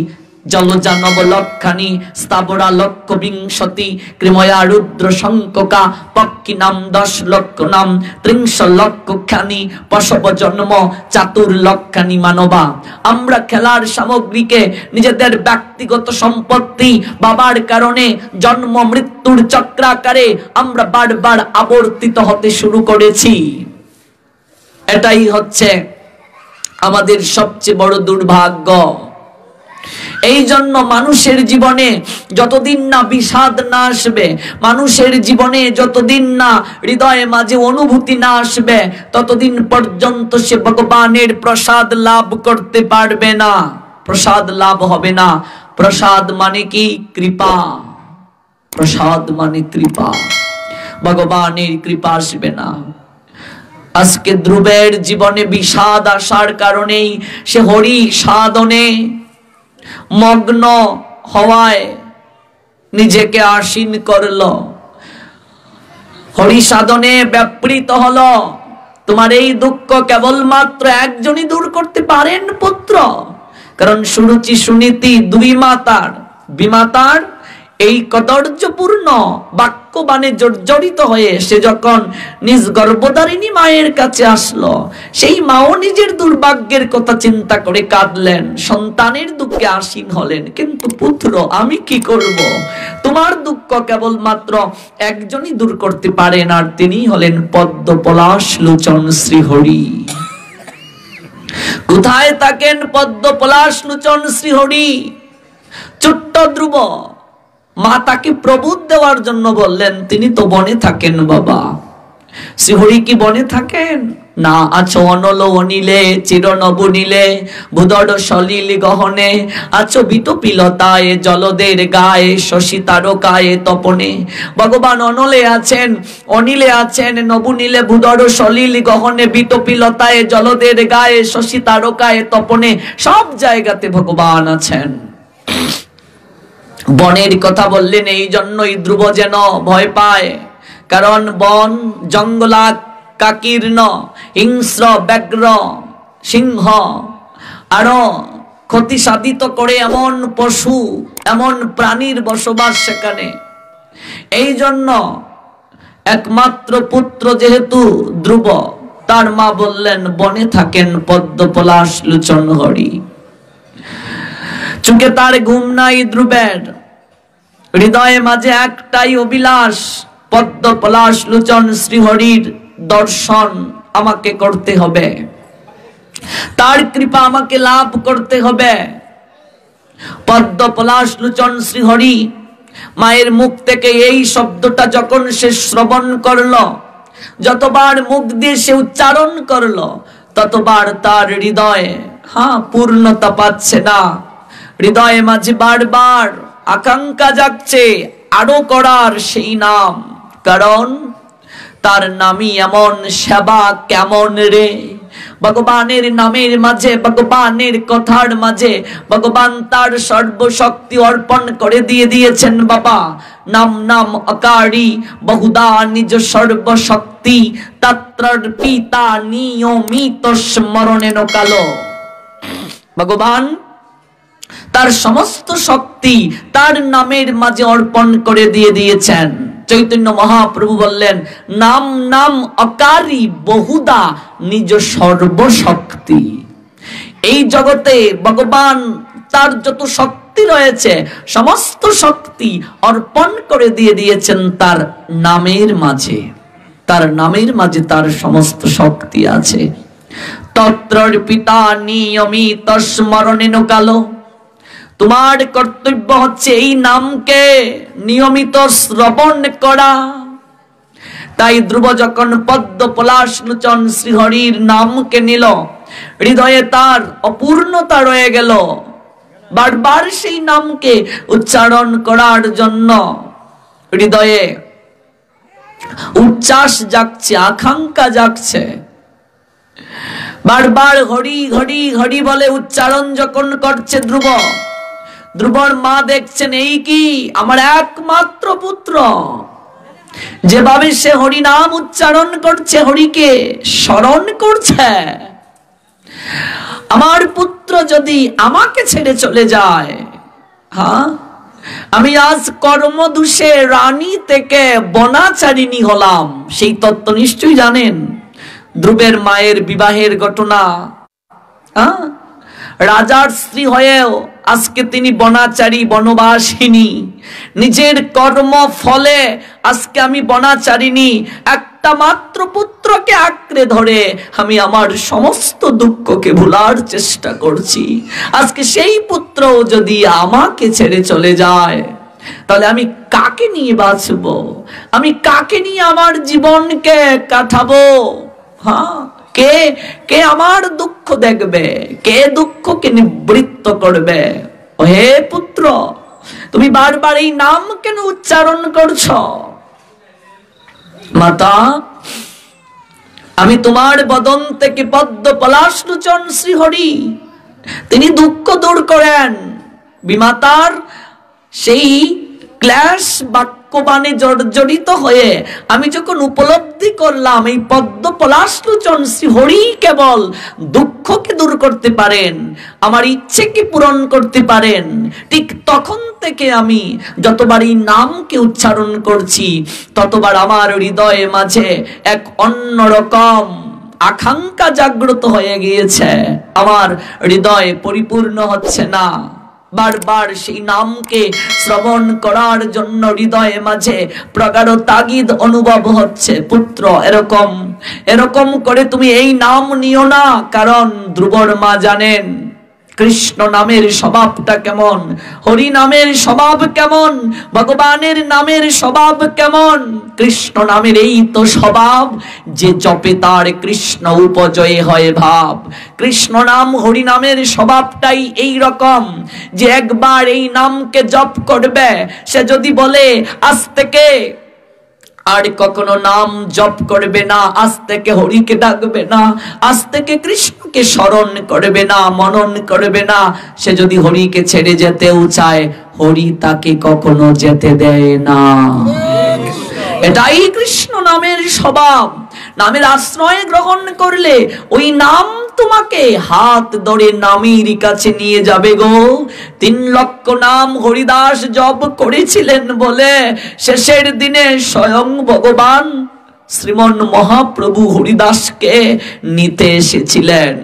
জলজা নবলক্ষানি স্থাবরা লক্ষ বিংশতি কৃময়া রুদ্র শঙ্কা পক্ষী নাম 10 লক্ষ নাম 30 লক্ষ খানি পশব জন্ম চাতুর্লক্ষানি মানবা। আমরা খেলার সামগ্রীকে নিজেদের ব্যক্তিগত সম্পত্তি বাবার কারণে জন্ম মৃত্যুর চক্রাকারে আমরা বারবার আবর্তিত হতে শুরু করেছি। এটাই হচ্ছে আমাদের সবচেয়ে বড় দুর্ভাগ্য। এই জন্য মানুষের জীবনে যতদিন না বিষাদ না আসবে, মানুষের জীবনে যতদিন না হৃদয়ে মাঝে অনুভূতি না আসবে, ততদিন পর্যন্ত সে ভগবানের প্রসাদ লাভ করতে পারবে না, প্রসাদ লাভ হবে না। প্রসাদ মানে কি? কৃপা। প্রসাদ মানে কৃপা, ভগবানের কৃপা আসবে না। আজকে ধ্রুবের জীবনে বিষাদ আসার কারণেই সে হরি সাধনে মগ্ন হওয়ায় নিজেকে আসীন করল, হরি সাধনে ব্যাপৃত হলো। তোমার এই দুঃখ কেবলমাত্র একজনই দূর করতে পারেন পুত্র, কারণ সুরুচি সুনীতি দুই মাতার, বিমাতার এই কদর্যপূর্ণ বাক্যবাণে জর্জরিত হয়ে সে যখন নিজ গর্ভধারিণী মায়ের কাছে আসলো, সেই মাও নিজের দুর্ভাগ্যের কথা চিন্তা করে কাঁদলেন, সন্তানের দুঃখে আসীন হলেন। কিন্তু পুত্র, আমি কি করব? তোমার দুঃখ কেবলমাত্র একজনই দূর করতে পারেন, আর তিনি হলেন পদ্ম পলাশ লোচন শ্রীহরি। কোথায় থাকেন পদ্ম পলাশ লোচন শ্রীহরি? ছোট্ট ধ্রুব, মা তাকে প্রবোধ দেওয়ার জন্য বললেন, তিনি তো বনে থাকেন বাবা। শ্রীহরি কি বনে থাকেন? না, আছো অনল অনিলে চির নবনীলে বুদড় সলিল গহনে, আছো বিতপিলতায় জলদের গায়ে শশী তারকায় তপনে। ভগবান অনলে আছেন, অনিলে আছেন, নবনীলে বুদড় সলিল গহনে, বিতপিলতায় জলদের গায়ে শশী তারকায় তপনে, সব জায়গাতে ভগবান আছেন। বনের কথা বললেন এই জন্যই ধ্রুব যেন ভয় পায়, কারণ বন জঙ্গলাকাকীর্ণ, হিংস্র ব্যাঘ্র সিংহ আরো ক্ষতি সাধিত করে এমন পশু, এমন প্রাণীর বসবাস সেখানে। এই জন্য একমাত্র পুত্র যেহেতু ধ্রুব, তার মা বললেন বনে থাকেন পদ্ম পলাশ লোচন হরি। চোখে তার ঘুম নাই ধ্রুবের, হৃদয়ে মাঝে একটাই অভিলাষ, পদ্ম পলাশ লোচন শ্রীহরির দর্শন আমাকে করতে হবে, তার কৃপা আমাকে লাভ করতে হবে। পদ্ম পলাশ লোচন শ্রীহরি, মায়ের মুখ থেকে এই শব্দটা যখন সে শ্রবণ করলো, যতবার মুখ দিয়ে সে উচ্চারণ করলো, ততবার তার হৃদয়ে পূর্ণতা পাচ্ছে না। হৃদয়ে মাঝে বারবার আকাঙ্ক্ষা জাগছে আরো করার সেই নাম, কারণ তার নামই এমন, সেবা কেমন রে। ভগবানের নামের মাঝে, ভগবানের কথার মাঝে ভগবান তার সর্বশক্তি অর্পণ করে দিয়েছেন বাবা। নাম নাম অকারি বহুদা নিজ সর্বশক্তি, তত্রর পিতা নিয়মিত স্মরণেন কালো। ভগবান তার সমস্ত শক্তি তার নামের মাঝে অর্পণ করে দিয়েছেন। চৈতন্য মহাপ্রভু বললেন, নাম নাম অকারি বহুদা নিজ সর্বশক্তি। এই জগতে ভগবান তার যত শক্তি রয়েছে, সমস্ত শক্তি অর্পণ করে দিয়েছেন তার নামের মাঝে। তার নামের মাঝে তার সমস্ত শক্তি আছে। তত্রর পিতা নিয়মিত স্মরণেন কালো। তোমার কর্তব্য হচ্ছে এই নামকে নিয়মিত শ্রবণ করা। তাই ধ্রুব যখন পদ্ম পলাশ লোচন শ্রীহরির নামকে নিল, হৃদয়ে তার অপূর্ণতা রয়ে গেল। বারবার সেই নামকে উচ্চারণ করার জন্য হৃদয়ে উচ্ছ্বাস জাগছে, আকাঙ্ক্ষা জাগছে। বারবার হরি হরি হরি বলে উচ্চারণ যখন করছে ধ্রুব, ধ্রুবর মা দেখছেন এই কি আমার একমাত্র পুত্র, যেভাবে সে হরি নাম উচ্চারণ করছে, হরিকে স্মরণ করছে, আমার পুত্র যদি আমাকে ছেড়ে চলে যায়, আমি আজ কর্মদোষে রানী থেকে বনাচারিণী হলাম। সেই তত্ত্ব নিশ্চয়ই জানেন ধ্রুবের মায়ের বিবাহের ঘটনা। রাজার স্ত্রী হয়েও আজকে তিনি বনাচারী, বনবাসিনী। নিজের কর্ম ফলে আজকে আমি বনাচারিণী। একটা মাত্র পুত্রকে আঁকড়ে ধরে আমি আমার সমস্ত দুঃখকে ভুলার চেষ্টা করছি। আজকে সেই পুত্র যদি আমাকে ছেড়ে চলে যায়, তাহলে আমি কাকে নিয়ে বাঁচব? আমি কাকে নিয়ে আমার জীবনকে কাটাবো? কে কে আমার দুঃখ দেখবে? কে দুঃখকে নিবৃত্ত করবে? হে পুত্র, তুমি বারবার এই নাম কেন উচ্চারণ করছ? মাতা, আমি তোমার বদন থেকে পদ্ম পলাশ লোচন শ্রীহরি, তিনি দুঃখ দূর করেন। বিমাতার সেই ক্লেশ বাক্য বাক্যবাণে জর্জরিত হয়ে আমি যখন উপলব্ধি করলাম এই পদ্ম পলাশলোচন শ্রী হরি কেবল দুঃখকে দূর করতে পারেন, আমার ইচ্ছেকে পূরণ করতে পারেন, ঠিক তখন থেকে আমি যতবার এই নামকে উচ্চারণ করছি ততবার আমার হৃদয়ে মাঝে এক অন্যরকম আকাঙ্ক্ষা জাগ্রত হয়ে গিয়েছে। আমার হৃদয় পরিপূর্ণ হচ্ছে না, বারবার সেই নামকে শ্রবণ করার জন্য হৃদয়ে মাঝে প্রগাঢ় তাগিদ অনুভব হচ্ছে। পুত্র, এরকম এরকম করে তুমি এই নাম নিও না, কারণ ধ্রুবর মা জানেন কৃষ্ণ নামের স্বভাবটা কেমন, হরি নামের স্বভাব কেমন, ভগবানের নামের স্বভাব কেমন। কৃষ্ণ নামের এই তো স্বভাব যে জপে তার কৃষ্ণ উপজয় হয় ভাব। কৃষ্ণ নাম হরি নামের স্বভাবটাই এই রকম যে একবার এই নামকে জপ করবে, সে যদি বলে আজ থেকে আর কখনো নাম জপ করবে না, আজ থেকে হরিকে ডাকবে না, আজ থেকে কৃষ্ণকে স্মরণ করবে না, মনন করবে না, সে যদি হরিকে ছেড়ে যেতেও চায় হরি তাকে কখনো যেতে দেয় না। এটাই কৃষ্ণ নামের স্বভাব। নামের আশ্রয় গ্রহণ করলে ওই নাম তোমাকে হাত ধরে নামের কাছে নিয়ে যাবে গো। 3 লক্ষ নাম হরিদাস জপ করেছিলেন বলে শেষের দিনে স্বয়ং ভগবান শ্রীমন মহাপ্রভু হরিদাসকে নিতে এসেছিলেন।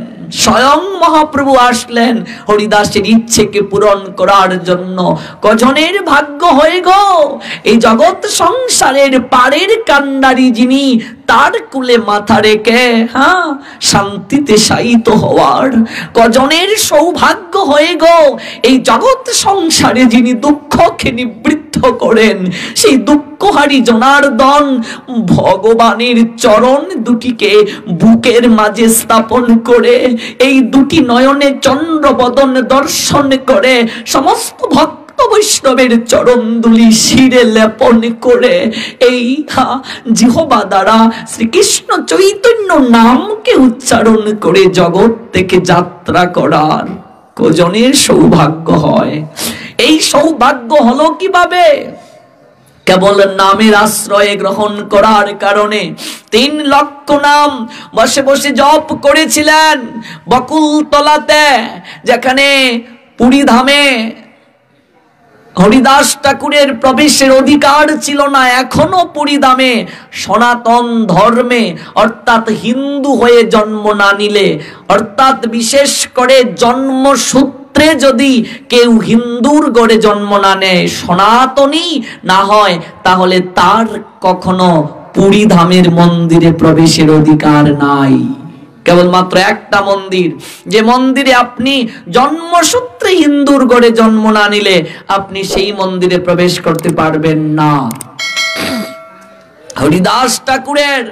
স্বয়ং মহাপ্রভু আসলেন হরিদাসের ইচ্ছেকে পূরণ করার জন্য। কজনের ভাগ্য হয়ে গো এই জগৎ সংসারের পারের কান্ডারি যিনি, তার কুলে মাথা রেখে শান্তিতে শায়িত হওয়ার। কজনের সৌভাগ্য হয়ে গো এই জগৎ সংসারে যিনি দুঃখকে নিবৃত্ত করেন, সেই দুঃখহারী জনার্দন ভগবানের চরণ দুটিকে বুকের মাঝে স্থাপন করে এই দুটি নয়নে চন্দ্রবদন দর্শন করে সমস্ত ভক্ত বৈষ্ণবের চরণ দুলি শিরে লেপন করে এই জিহ্বা দ্বারা শ্রীকৃষ্ণ চৈতন্য নামকে উচ্চারণ করে জগৎ থেকে যাত্রা করার কজনের সৌভাগ্য হয়। এই সৌভাগ্য হলো কিভাবে? কেবল নামের আশ্রয় গ্রহণ করার কারণে। 3 লক্ষ নাম বসে বসে জপ করেছিলেন বকুলতলাতে, যেখানে পুরী ধামে হরিদাস ঠাকুরের প্রবেশের অধিকার ছিল না। এখনো পুরী ধামে সনাতন ধর্মে অর্থাৎ হিন্দু হয়ে জন্ম না নিলে, অর্থাৎ বিশেষ করে জন্মসূত্রে যদি কেউ হিন্দুর গড়ে জন্ম না নেয়, সনাতনী না হয়, তাহলে তার কখনো পুরী ধামের মন্দিরে প্রবেশের অধিকার নাই। কেবলমাত্র একটা মন্দির, যে মন্দিরে আপনি জন্মসূত্রে হিন্দুর গড়ে জন্ম না নিলে আপনি সেই মন্দিরে প্রবেশ করতে পারবেন না। হরিদাস ঠাকুরের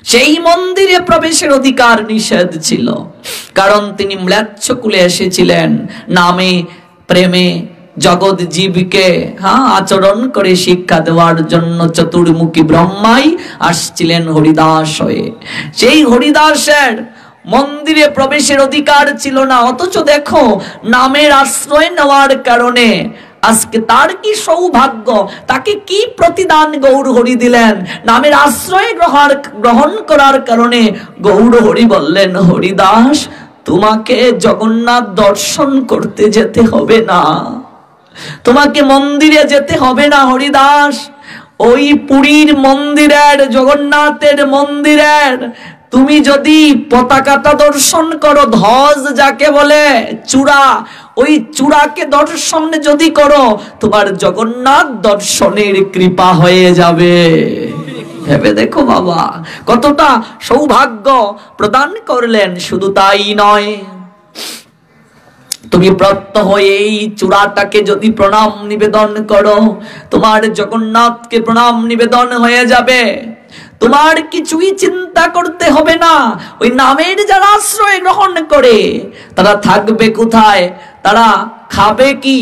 সেই মন্দিরে প্রবেশের অধিকার নিষেধ ছিল, কারণ তিনি ম্লেচ্ছ কুলে এসেছিলেন নামে প্রেমে জগৎ জীবকে আচরণ করে শিক্ষা দেওয়ার জন্য চতুর্মুখী ব্রহ্মাই আসছিলেন হরিদাস হয়ে। সেই হরিদাসের মন্দিরে প্রবেশের অধিকার ছিল না, অথচ দেখো নামের আশ্রয় নেওয়ার কারণে আজকে তার কি সৌভাগ্য, তাকে কি প্রতিদান গৌর হরি দিলেন। নামের আশ্রয় গ্রহণ করার কারণে গৌর হরি বললেন, হরিদাস তোমাকে জগন্নাথ দর্শন করতে যেতে হবে না, তোমাকে মন্দিরে যেতে হবে না হরিদাস। ওই পুরীর মন্দিরের, জগন্নাথের মন্দিরের তুমি যদি পতাকাটা দর্শন করো, ধ্বজ যাকে বলে, চূড়া, ওই চূড়াকে দর্শন যদি করো, তোমার জগন্নাথ দর্শনের কৃপা হয়ে যাবে। ভেবে দেখো বাবা, কতটা সৌভাগ্য প্রদান করলেন। শুধু তাই নয়, তুমি প্রত্যহ এই চূড়াটাকে যদি প্রণাম নিবেদন করো, তোমার জগন্নাথকে প্রণাম নিবেদন হয়ে যাবে। তোমার কিছুই চিন্তা করতে হবে না। ওই নামের যারা আশ্রয় গ্রহণ করে তারা থাকবে কোথায়, তারা খাবে কি,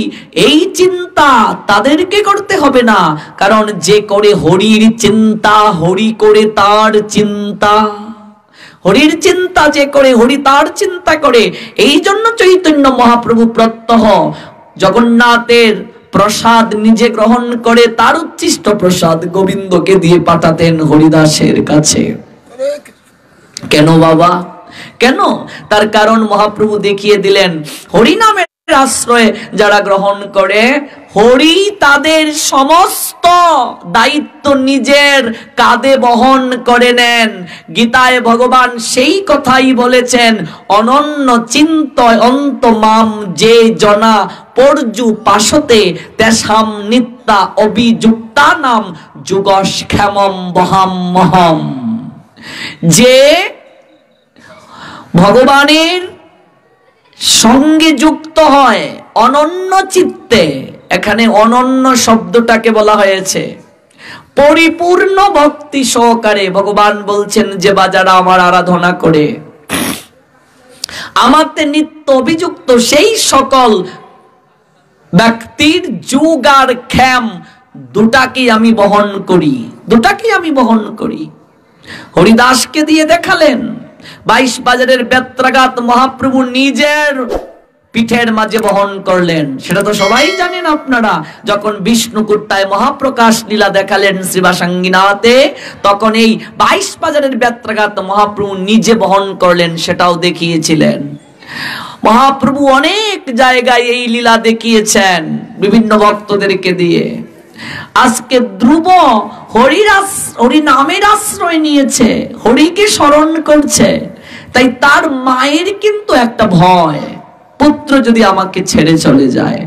এই চিন্তা তাদেরকে করতে হবে না। কারণ যে করে হরির চিন্তা, হরি করে তার চিন্তা। হরির চিন্তা যে করে, হরি তার চিন্তা করে। এই জন্য চৈতন্য মহাপ্রভু প্রত্যহ জগন্নাথের প্রসাদ নিজে গ্রহণ করে তার উচ্ছিষ্ট প্রসাদ গোবিন্দকে দিয়ে পাঠাতেন হরিদাসের কাছে। কেন বাবা, কেন? তার কারণ মহাপ্রভু দেখিয়ে দিলেন, হরিনামের আশ্রয় যারা গ্রহণ করে, হরি তাদের সমস্ত দায়িত্ব নিজের কাঁধে বহন করে নেন। গীতায় ভগবান সেই কথাই বলেছেন, অনন্য চিন্তয় অন্ত মাম যে জনা পর্যু পাশতে তেষাম নিত্যা অভিযুক্তা নাম যুগস ক্ষেমম বহাম মহম। যে ভগবানের সঙ্গে যুক্ত হয় অনন্য চিত্তে, এখানে অনন্য শব্দটাকে বলা হয়েছে পরিপূর্ণ ভক্তি সহকারে। ভগবান বলছেন যে যারা আমার আরাধনা করে, আমাতে নিত্য অভিযুক্ত, সেই সকল ব্যক্তির যুগ আর ক্ষেম দুটাকেই আমি বহন করি, দুটাকেই আমি বহন করি। হরিদাসকে দিয়ে দেখালেন, 22 বাজারের বেত্রাঘাত মহাপ্রভু নিজের পিঠের মাঝে বহন করলেন। সেটা তো সবাই জানেন আপনারা। যখন বিষ্ণুকুট্টায় মহাপ্রকাশ লীলা দেখালেন শ্রীবাসাঙ্গীনাথে, তখন এই 22 বাজারের বেত্রাঘাত মহাপ্রভু নিজে বহন করলেন, সেটাও দেখিয়েছিলেন। মহাপ্রভু অনেক জায়গায় এই লীলা দেখিয়েছেন বিভিন্ন ভক্তদেরকে দিয়ে। আজকে ধ্রুব হরিনামের আশ্রয় নিয়েছে, হরিকে স্মরণ করছে, তাই তার মায়ের কিন্তু একটা ভয়, পুত্র যদি আমাকে ছেড়ে চলে যায়।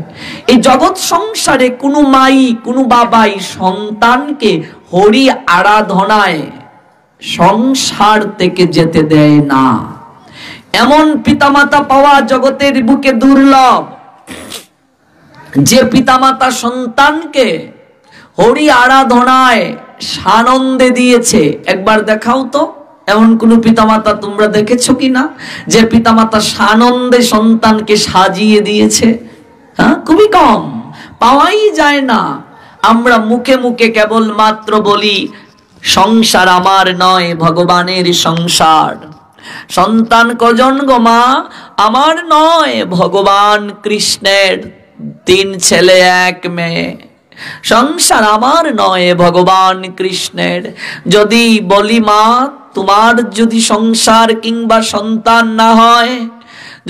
এই জগৎ সংসারে কোনো মাই কোনো বাবাই সন্তানকে হরি আরাধনায় সংসার থেকে যেতে দেয় না। এমন পিতামাতা পাওয়া জগতের বুকে দুর্লভ, যে পিতামাতা সন্তানকে হরি আরাধনায় সানন্দে দিয়েছে। একবার দেখাও তো এমন কোন পিতামাতা তোমরা দেখেছো কিনা যে পিতামাতা সানন্দে সন্তানকে সাজিয়ে দিয়েছে? হ্যাঁ, খুবই কম, পাওয়াই যায় না। আমরা মুখে মুখে কেবল মাত্র বলি সংসার আমার নয়, ভগবানের সংসার। সন্তান কজন গো মা? আমার নয়, ভগবান কৃষ্ণের। 3 ছেলে 1 মেয়ে। সংসার আমার নয়, ভগবান কৃষ্ণের। যদি বলি মা তোমার যদি সংসার কিংবা সন্তান না হয়,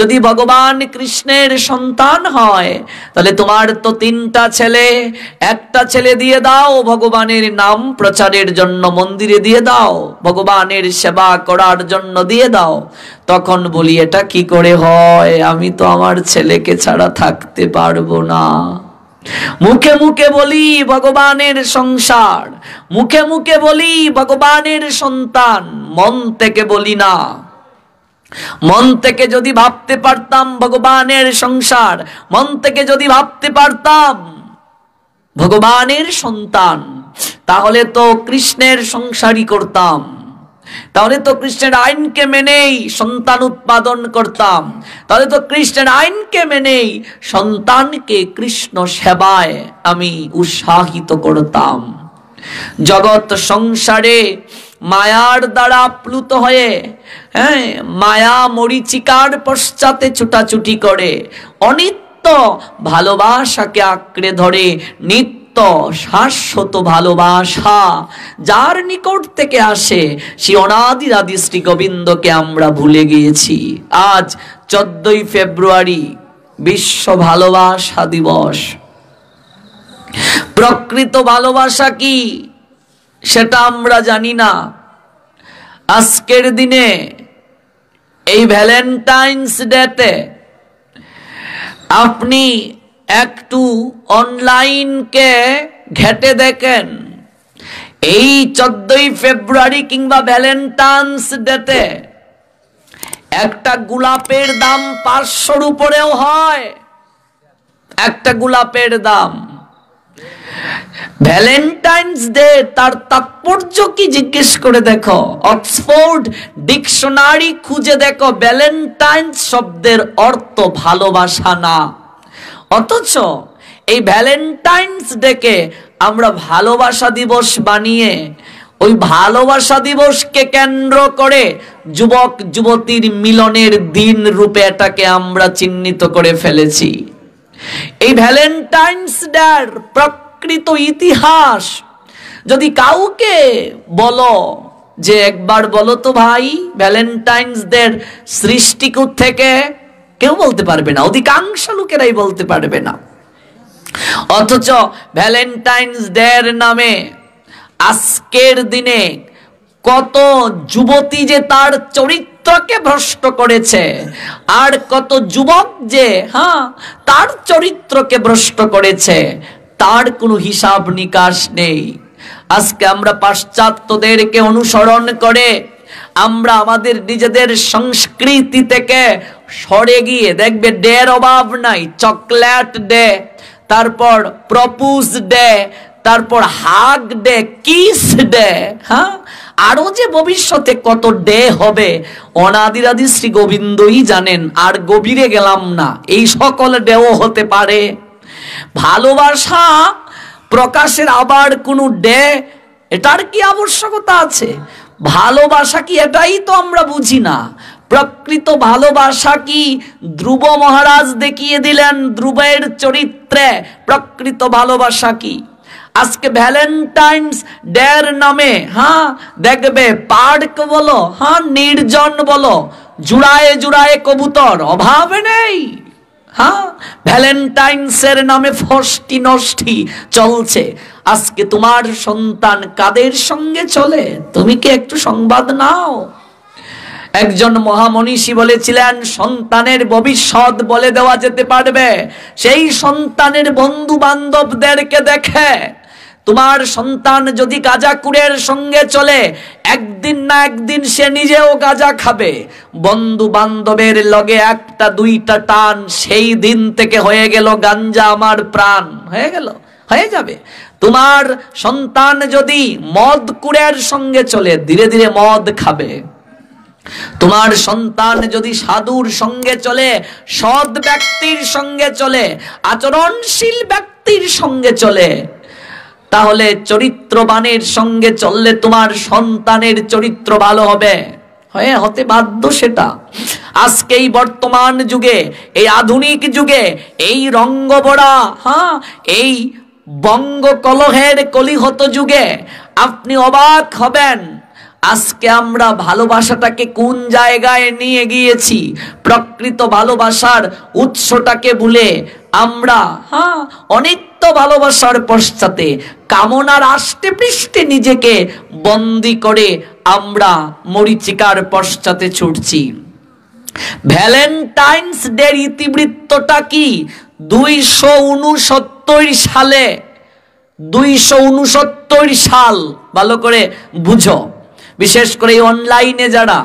যদি ভগবান কৃষ্ণের সন্তান হয়, তাহলে তোমার তো 3টা ছেলে, একটা ছেলে দিয়ে দাও ভগবানের নাম প্রচারের জন্য, মন্দিরে দিয়ে দাও, ভগবানের সেবা করার জন্য দিয়ে দাও। তখন বলি এটা কি করে হয়? আমি তো আমার ছেলেকে ছাড়া থাকতে পারবো না। মুখে মুখে বলি ভগবানের সংসার, মুখে মুখে বলি ভগবানের সন্তান, মন থেকে বলি না। মন থেকে যদি ভাবতে পারতাম ভগবানের সংসার, মন থেকে যদি ভাবতে পারতাম ভগবানের সন্তান, তাহলে তো কৃষ্ণের সংসারই করতাম, তাহলে তো কৃষ্ণের আইনকে মেনেই সন্তান উৎপাদন করতাম, তাহলে তো কৃষ্ণের আইনকে মেনেই সন্তানকে কৃষ্ণ সেবায় আমি উৎসাহিত করতাম। জগৎ সংসারে মায়ার দ্বারা প্লুত হয়ে, মায়া মরিচিকার পশ্চাতে ছুটাছুটি করে, অনিত্য ভালোবাসাকে আঁকড়ে ধরে নিত্য শাশ্বত ভালোবাসা যার নিকট থেকে আসে, সে অনাদি আদি শ্রী গোবিন্দকে আমরা ভুলে গিয়েছি। আজ 14ই ফেব্রুয়ারি বিশ্ব ভালোবাসা দিবস। প্রকৃত ভালোবাসা কি সেটা আমরা জানি না। আজকের দিনে এই ভ্যালেন্টাইন্স ডেতে আপনি একটু অনলাইনকে ঘেটে দেখেন, এই 14ই ফেব্রুয়ারি কিংবা ভ্যালেন্টাইন্স ডেতে একটা গোলাপের দাম 500-র উপরেও হয়। একটা গোলাপের দাম। ভ্যালেন্টাইন্স ডে তার তাৎপর্য কি জিজ্ঞেস করে দেখো, অক্সফোর্ড ডিকশনারি খুঁজে দেখো, ভ্যালেন্টাইন্স শব্দের অর্থ ভালোবাসা না। অথচ এই ভ্যালেন্টাইন্স ডেকে আমরা ভালোবাসা দিবস বানিয়ে ওই ভালোবাসা দিবসকে কেন্দ্র করে যুবক যুবতীর মিলনের দিন রূপে এটাকে আমরা চিহ্নিত করে ফেলেছি। এই ভ্যালেন্টাইন্স ডের প্রকৃত ইতিহাস যদি কাউকে বলো যে একবার বলো তো ভাই ভ্যালেন্টাইন্স ডের সৃষ্টি থেকে, কেউ বলতে পারবে না, অধিকাংশ লোকেরাই বলতে পারবে না। অথচ ভ্যালেন্টাইন্স ডের নামে আজকের দিনে কত যুবতী যে তার চরিত্রকে ভ্রষ্ট করেছে, আর কত যুবক যে তার চরিত্রকে ভ্রষ্ট করেছে, তার কোনো হিসাব নিকাশ নেই। আজকে আমরা পাশ্চাত্যদেরকে অনুসরণ করে আমরা আমাদের নিজেদের সংস্কৃতি থেকে সরে গিয়ে দেখবে ডের অভাব নাই, চকলেট ডে, তারপর প্রপোজ ডে, তারপর হাগ ডে, কিস ডে, আরো যে ভবিষ্যতে কত ডে হবে অনাদিরাদি শ্রী গোবিন্দই জানেন, আর গভীরে গেলাম না। এই সকল ডেও হতে পারে। ভালোবাসা প্রকাশের আবার কোনো ডে, এটার কি আবশ্যকতা আছে? ভালোবাসা কি এটাই তো আমরা বুঝি না। প্রকৃত ভালোবাসা কি ধ্রুব মহারাজ দেখিয়ে দিলেন ধ্রুবের চরিত্রে। প্রকৃত ভালোবাসা কি? আজকে ভ্যালেন্টাইন্স ডের নামে দেখবে পার্ক বলো, নির্জন বলো, জুড়ায় জুড়ায় কবুতর, অভাব নেই। ভ্যালেন্টাইন্সের নামে ফষ্টি নষ্টি চলছে। আজকে তোমার সন্তান কাদের সঙ্গে চলে তুমি কি একটু সংবাদ নাও? একজন মহামনীষী বলেছিলেন সন্তানের ভবিষ্যৎ বলে দেওয়া যেতে পারবে সেই সন্তানের বন্ধু বান্ধবদেরকে দেখে। তোমার সন্তান যদি গাঁজাখুরের সঙ্গে চলে, একদিন না একদিন সে নিজেও গাঁজা খাবে। বন্ধু বান্ধবের লগে একটা দুইটা টান, সেই দিন থেকে হয়ে গেল গাঞ্জা আমার প্রাণ, হয়ে যাবে। তোমার সন্তান যদি মদ কুড়ের সঙ্গে চলে, ধীরে ধীরে মদ খাবে। তোমার সন্তান যদি সাধুর সঙ্গে চলে, সৎ ব্যক্তির সঙ্গে চলে, আচরণশীল ব্যক্তির সঙ্গে চলে, তাহলে চরিত্রবানের সঙ্গে চললে তোমার সন্তানের চরিত্র ভালো হবে, হতে বাধ্য সেটা। আজকে এই বর্তমান যুগে, এই আধুনিক যুগে, এই রঙ্গবড়া এই বঙ্গ কলহের কলিহত যুগে আপনি অবাক হবেন আজকে আমরা ভালোবাসাটাকে কোন জায়গায় নিয়ে গিয়েছি। প্রকৃত ভালোবাসার উৎসটাকে ভুলে আমরা অনেক তো ভালোবাসার পশ্চাতে কামনার আষ্টে পৃষ্ঠে নিজেকে বন্দী করে আমরা মরীচিকার পশ্চাতে ছুটছি। ভ্যালেন্টাইন্স ডে ইতিবৃত্তটা কি? 269 সালে, 269 সাল, ভালো করে বুঝো। বিশেষ করে অনলাইনে যারা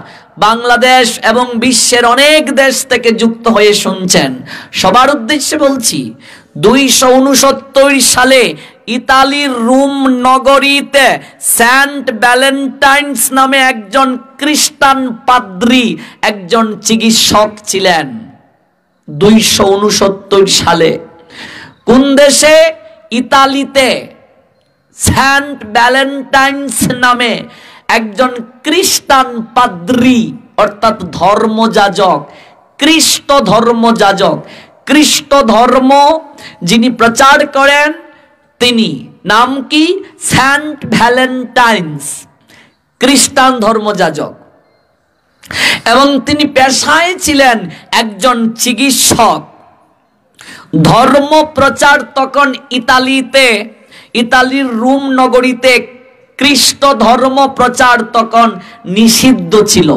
বাংলাদেশ এবং বিশ্বের অনেক দেশ থেকে যুক্ত হয়ে শুনছেন, সবার উদ্দেশ্যে বলছি, 269 সালে ইতালির রোম নগরীতে সেন্ট ভ্যালেন্টাইন্স নামে একজন খ্রিস্টান পাদ্রী, একজন চিকিৎসক ছিলেন। 269 সালে কোন দেশে? ইতালিতে সেন্ট ভ্যালেন্টাইন্স নামে একজন খ্রিস্টান পাদ্রী, অর্থাৎ ধর্মযাজক, খ্রিস্ট ধর্মযাজক, খ্রিস্ট ধর্ম যিনি প্রচার করেন তিনি, নাম কি? সেন্ট ভ্যালেন্টাইন্স, খ্রিস্টান ধর্মযাজক। এবং তিনি পেশায় ছিলেন একজন চিকিৎসক। ধর্ম প্রচার তখন ইতালিতে, ইতালির রোম নগরীতে খ্রিস্ট ধর্ম প্রচার তখন নিষিদ্ধ ছিল।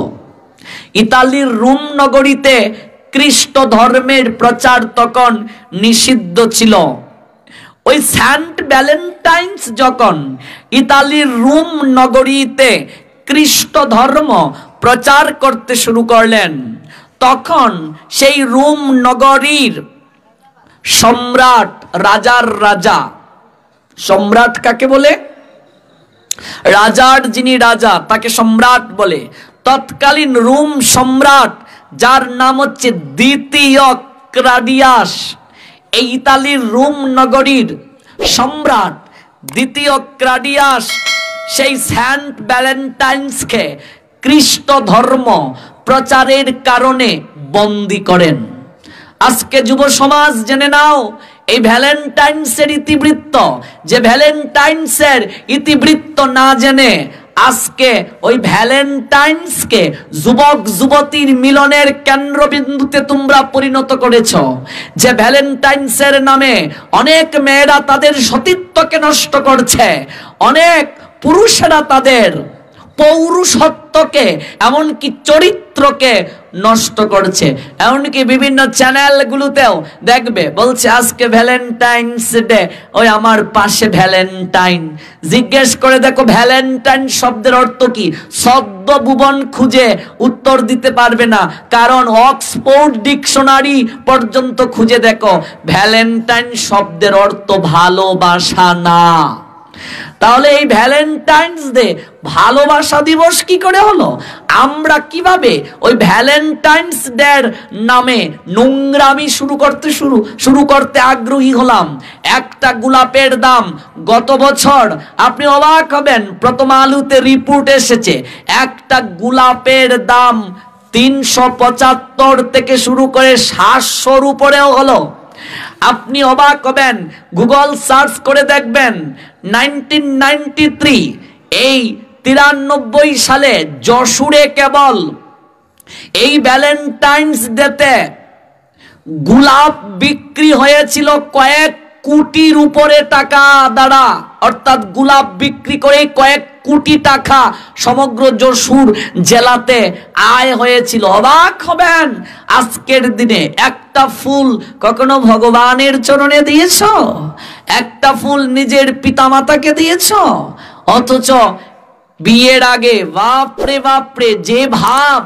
ইতালির রোম নগরীতে খ্রিস্ট ধর্মের প্রচার তখন নিষিদ্ধ ছিল। ওই সেন্ট ভ্যালেন্টাইন্স যখন ইতালির রোম নগরীতে খ্রিস্ট ধর্ম প্রচার করতে শুরু করলেন, তখন সেই রোম নগরীর সম্রাট, রাজার রাজা, সম্রাট কাকে বলে? রাজার যিনি রাজা তাকে সম্রাট বলে। তৎকালীন রোম সম্রাট, যার নাম হচ্ছে দ্বিতীয় ক্লাডিয়াস, এই ইতালির রোম নগরীর সম্রাট দ্বিতীয় ক্লাডিয়াস সেই সেন্ট ভ্যালেন্টাইন্সকে খ্রিস্ট ধর্ম প্রচারের কারণে বন্দী করেন। আজকে যুব সমাজ জেনে নাও, এই ভ্যালেন্টাইন্সের ইতিবৃত্ত, যে ভ্যালেন্টাইন্সের ইতিবৃত্ত না জেনে আজকে ওই ভ্যালেন্টাইন্সকে যুবক যুবতীর মিলনের কেন্দ্রবিন্দুতে তোমরা পরিণত করেছো। যে ভ্যালেন্টাইন্সের নামে অনেক মেয়েরা তাদের সতীত্বকে নষ্ট করছে, অনেক পুরুষেরা তাদের পৌরুষত্বকে এমনকি চরিত্রকে নষ্ট করছে। এমনকি বিভিন্ন চ্যানেলগুলোতেও দেখবে বলছে আজকে ভ্যালেন্টাইন্স ডে, ওই আমার পাশে ভ্যালেন্টাইন। জিজ্ঞেস করে দেখো ভ্যালেন্টাইন শব্দের অর্থ কি? শব্দ ভুবন খুঁজে উত্তর দিতে পারবে না, কারণ অক্সফোর্ড ডিকশনারি পর্যন্ত খুঁজে দেখো ভ্যালেন্টাইন শব্দের অর্থ ভালোবাসা না। তাহলে এই ভ্যালেন্টাইন্স ডে ভালোবাসা দিবস কি করে হলো? আমরা কিভাবে ওই ভ্যালেন্টাইন্স ডের নামে নোংরামি শুরু করতে আগ্রহী হলাম? একটা গোলাপের দাম গত বছর, আপনি অবাক হবেন, প্রথম আলুতে রিপোর্ট এসেছে একটা গোলাপের দাম 375 থেকে শুরু করে 700-র উপরেও হলো। আপনি অবাক হবেন, গুগল সার্চ করে দেখবেন 1993 এই 93 সালে যশোরে কেবল এই ভ্যালেন্টাইন্স ডেতে গোলাপ বিক্রি হয়েছিল কয়েক কোটির উপরে টাকা দ্বারা, অর্থাৎ গোলাপ বিক্রি করে কয়েক কোটি টাকা সমগ্র যশোর জেলাতে আয় হয়েছিল। অবাক হবেন, আজকের দিনে একটা ফুল কখনো ভগবানের চরণে দিয়েছ? একটা ফুল নিজের পিতামাতাকে দিয়েছ? অথচ বিয়ের আগে বাপরে বাপরে যে ভাব,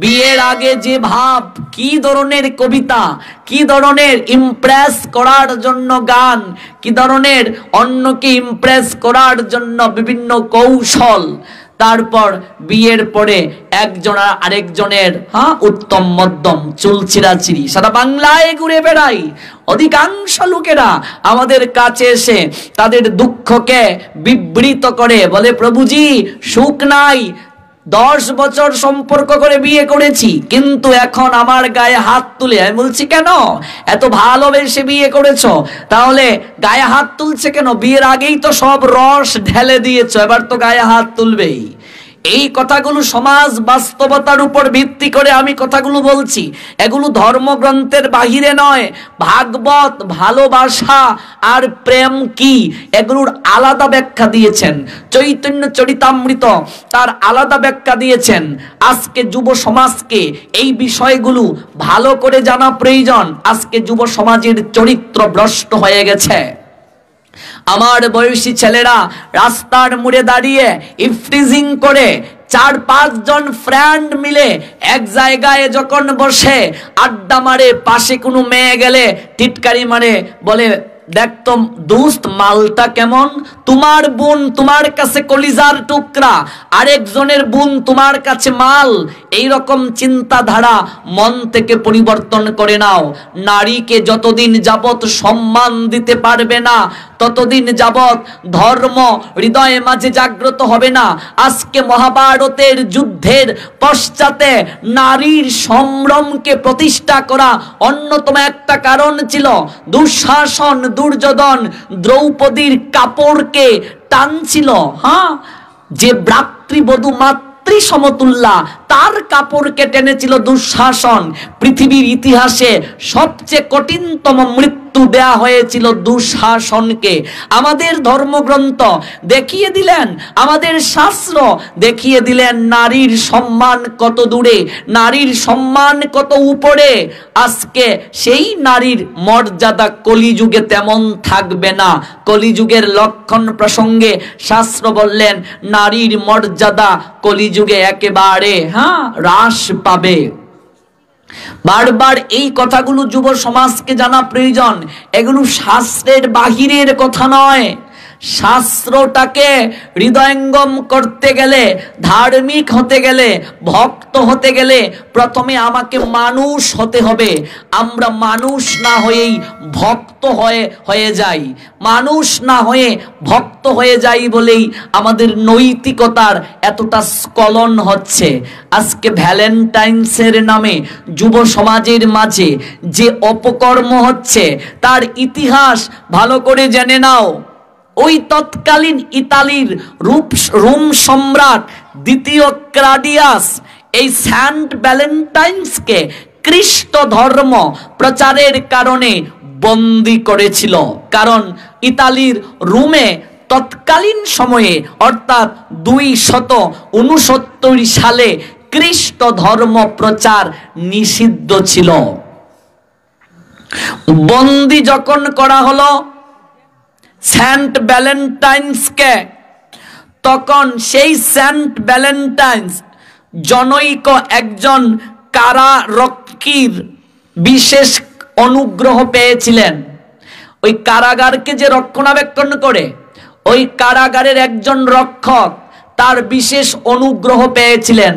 বিয়ের আগে যে ভাব, কি ধরনের কবিতা, কি ধরনের ইমপ্রেস করার জন্য গান, কি ধরনের অন্যকে ইমপ্রেস করার জন্য বিভিন্ন কৌশল, তারপর বিয়ের পরে একজন আরেকজনের উত্তম মধ্যম চুল চিরাচিরি সারা বাংলায় ঘুরে বেড়াই। অধিকাংশ লোকেরা আমাদের কাছে এসে তাদের দুঃখকে বিবৃত করে, বলে প্রভুজি সুখ নাই, 10 বছর সম্পর্ক করে বিয়ে করেছি, কিন্তু এখন আমার গায়ে হাত তুলে। আমি বলছি কেন? এত ভালোবেসে বিয়ে করেছো, তাহলে গায়ে হাত তুলছে কেন? বিয়ের আগেই তো সব রস ঢেলে দিয়েছো, এবার তো গায়ে হাত তুলবেই। এই কথাগুলো সমাজ বাস্তবতার উপর ভিত্তি করে আমি কথাগুলো বলছি, এগুলো ধর্মগ্রন্থের বাহিরে নয়। ভাগবত ভালোবাসা আর প্রেম কি এগুলোর আলাদা ব্যাখ্যা দিয়েছেন, চৈতন্য চরিতামৃত তার আলাদা ব্যাখ্যা দিয়েছেন। আজকে যুব সমাজকে এই বিষয়গুলো ভালো করে জানা প্রয়োজন। আজকে যুব সমাজের চরিত্র ভ্রষ্ট হয়ে গেছে। আমার বয়সী ছেলেরা রাস্তার মোড়ে দাঁড়িয়ে ইফটিজিং করে 4-5 জন ফ্রেন্ড মিলে এক জায়গায় যখন বসে আড্ডা মারে, পাশে কোনো মেয়ে গেলে টিটকারি মারে, বলে দেখ তো দোস্ত মালটা কেমন, তোমার বোন তোমার কাছে কলিজার টুকরা, আরেকজনের বোন তোমার কাছে মাল। এই রকম চিন্তাধারা মন থেকে পরিবর্তন করে নাও। নারীকে যতদিন যাবত সম্মান দিতে পারবে না, ততদিন যাবত ধর্ম হৃদয়ে মাঝে জাগ্রত হবে না। আজকে মহাভারতের যুদ্ধের পশ্চাতে নারীর সম্ভ্রমকে প্রতিষ্ঠা করা অন্যতম একটা কারণ ছিল। দুঃশাসন দুর্যোধন দ্রৌপদীর কাপড়কে টানছিল, যে ভ্রাতৃবধূ মাতৃ সমতুল্লা তার কাপড়কে টেনেছিল দুঃশাসন। পৃথিবীর ইতিহাসে সবচেয়ে কঠিনতম মৃত্যু দেয়া হয়েছিল দুঃশাসনকে। আমাদের ধর্মগ্রন্থ দেখিয়ে দিলেন, আমাদের শাস্ত্র দেখিয়ে দিলেন নারীর সম্মান কত দূরে, নারীর সম্মান কত উপরে। আজকে সেই নারীর মর্যাদা কলিযুগে তেমন থাকবে না। কলিযুগের লক্ষণ প্রসঙ্গে শাস্ত্র বললেন নারীর মর্যাদা কলিযুগে একেবারে হ্রাস পাবে। বারবার এই কথাগুলো যুব সমাজকে জানা প্রয়োজন। এগুলো শাস্ত্রের বাহিরের কথা নয়। শাস্ত্রটাকে হৃদয়ঙ্গম করতে গেলে, ধার্মিক হতে গেলে, ভক্ত হতে গেলে প্রথমে আমাকে মানুষ হতে হবে। আমরা মানুষ না হয়েই ভক্ত হয়ে যাই, মানুষ না হয়ে ভক্ত হয়ে যাই বলেই আমাদের নৈতিকতার এতটা স্খলন হচ্ছে। আজকে ভ্যালেন্টাইন্সের নামে যুব সমাজের মাঝে যে অপকর্ম হচ্ছে তার ইতিহাস ভালো করে জেনে নাও। ওই তৎকালীন ইতালির রোম সম্রাট দ্বিতীয় ক্লাডিয়াস এই সেন্ট ভ্যালেন্টাইন্সকে খ্রিস্ট ধর্ম প্রচারের কারণে বন্দী করেছিল। কারণ ইতালির রোমে তৎকালীন সময়ে অর্থাৎ 269 সালে খ্রিস্ট ধর্ম প্রচার নিষিদ্ধ ছিল। বন্দী যখন করা হলো সেন্ট ভ্যালেন্টাইন্সকে, তখন সেই সেন্ট ভ্যালেন্টাইন্স জনৈক একজন কারারক্ষীর বিশেষ অনুগ্রহ পেয়েছিলেন। ওই কারাগারকে যে রক্ষণাবেক্ষণ করে ওই কারাগারের একজন রক্ষক তার বিশেষ অনুগ্রহ পেয়েছিলেন।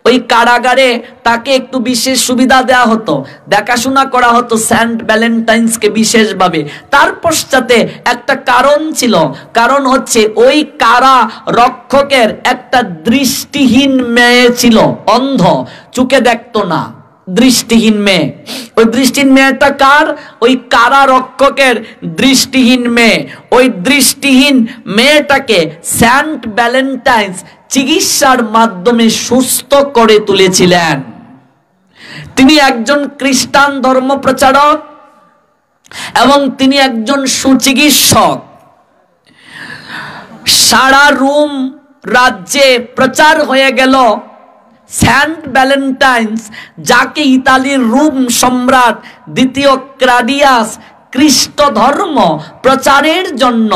ওই কারাগারে তাকে একটু বিশেষ সুবিধা দেওয়া হতো, দেখাশোনা করা হতো সেন্ট ভ্যালেন্টাইন্সকে বিশেষভাবে। তার পশ্চাতে একটা কারণ ছিল, কারণ হচ্ছে ওই কারা রক্ষকের একটা দৃষ্টিহীন মেয়ে ছিল, অন্ধ, চোখে দেখতো না, দৃষ্টিহীন মেয়ে। ওই দৃষ্টিহীন মেয়েটা কার? ওই কারা রক্ষকের দৃষ্টিহীন মেয়ে। ওই দৃষ্টিহীন মেয়েটাকে সেন্ট ভ্যালেন্টাইন্স চিকিৎসার মাধ্যমে সুস্থ করে তুলেছিলেন। তিনি একজন খ্রিস্টান ধর্ম প্রচারক এবং তিনি একজন সুচিকিৎসক। সারা রোম রাজ্যে প্রচার হয়ে গেল সেন্ট ভ্যালেন্টাইন্স, যাকে ইতালির রোম সম্রাট দ্বিতীয় ক্লাডিয়াস খ্রিস্ট ধর্ম প্রচারের জন্য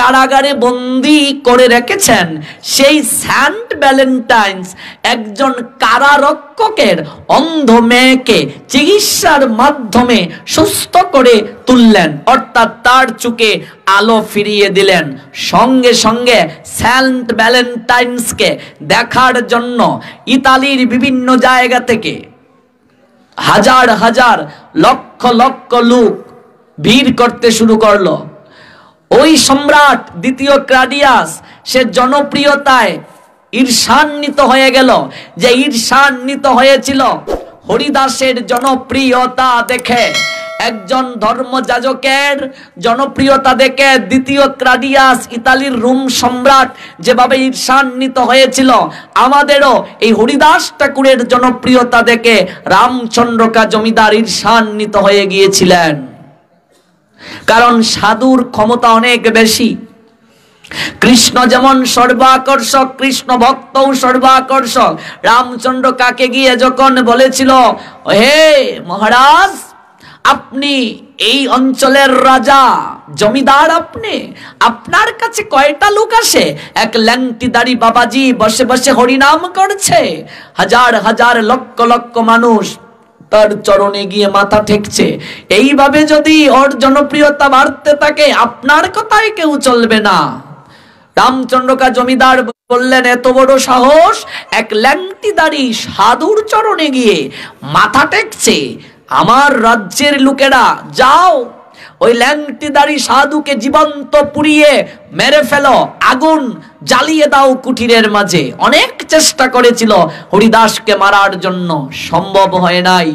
কারাগারে বন্দী করে রেখেছেন, সেই সেন্ট ভ্যালেন্টাইন্স একজন কারারক্ষকের অন্ধ মেয়েকে চিকিৎসার মাধ্যমে সুস্থ করে তুললেন, অর্থাৎ তার চোখে আলো ফিরিয়ে দিলেন। সঙ্গে সঙ্গে সেন্ট ভ্যালেন্টাইন্সকে দেখার জন্য ইতালির বিভিন্ন জায়গা থেকে হাজার হাজার লক্ষ লক্ষ লোক ভিড় করতে শুরু করলো। ওই সম্রাট দ্বিতীয় ক্লাডিয়াস সে জনপ্রিয়তায় ঈর্ষান্বিত হয়ে গেল, যে ঈর্ষান্বিত হয়েছিল হরিদাসের জনপ্রিয়তা দেখে। একজন ধর্মযাজকের জনপ্রিয়তা দেখে দ্বিতীয় ক্লাডিয়াস ইতালির রোম সম্রাট যেভাবে ঈর্ষান্বিত হয়েছিল, আমাদেরও এই হরিদাস ঠাকুরের জনপ্রিয়তা দেখে রামচন্দ্রকা জমিদার ঈর্ষান্বিত হয়ে গিয়েছিলেন। কারণ সাধুর ক্ষমতা অনেক বেশি। কৃষ্ণ যেমন সর্বাকর্ষক, কৃষ্ণ ভক্তও সর্বাকর্ষক। রামচন্দ্র কাকে গিয়ে যখন বলেছিল, হে মহারাজ, আপনি এই অঞ্চলের রাজা, জমিদার, আপনি, আপনার কাছে কয়টা লোক আসে? এক ল্যাংটিদারি বাবাজি বসে বসে হরিনাম করছে, হাজার হাজার লক্ষ লক্ষ মানুষ তার চরণে গিয়ে মাথা ঠেকছে। এইভাবে যদি ওর জনপ্রিয়তা বাড়তে থাকে, আপনার কথাই কেউ চলবে না। রামচন্দ্রকা জমিদার বললেন, এত বড় সাহস, এক ল্যাংটিদারি সাধুর চরণে গিয়ে মাথা টেকছে, আমার রাজ্যের লোকেরা যাও ওই ল্যাংটিদারি সাধুকে জীবন্ত পুড়িয়ে মেরে ফেলো, আগুন জ্বালিয়ে দাও কুঠিরের মাঝে। অনেক চেষ্টা করেছিল হরিদাসকে মারার জন্য, সম্ভব হয় নাই।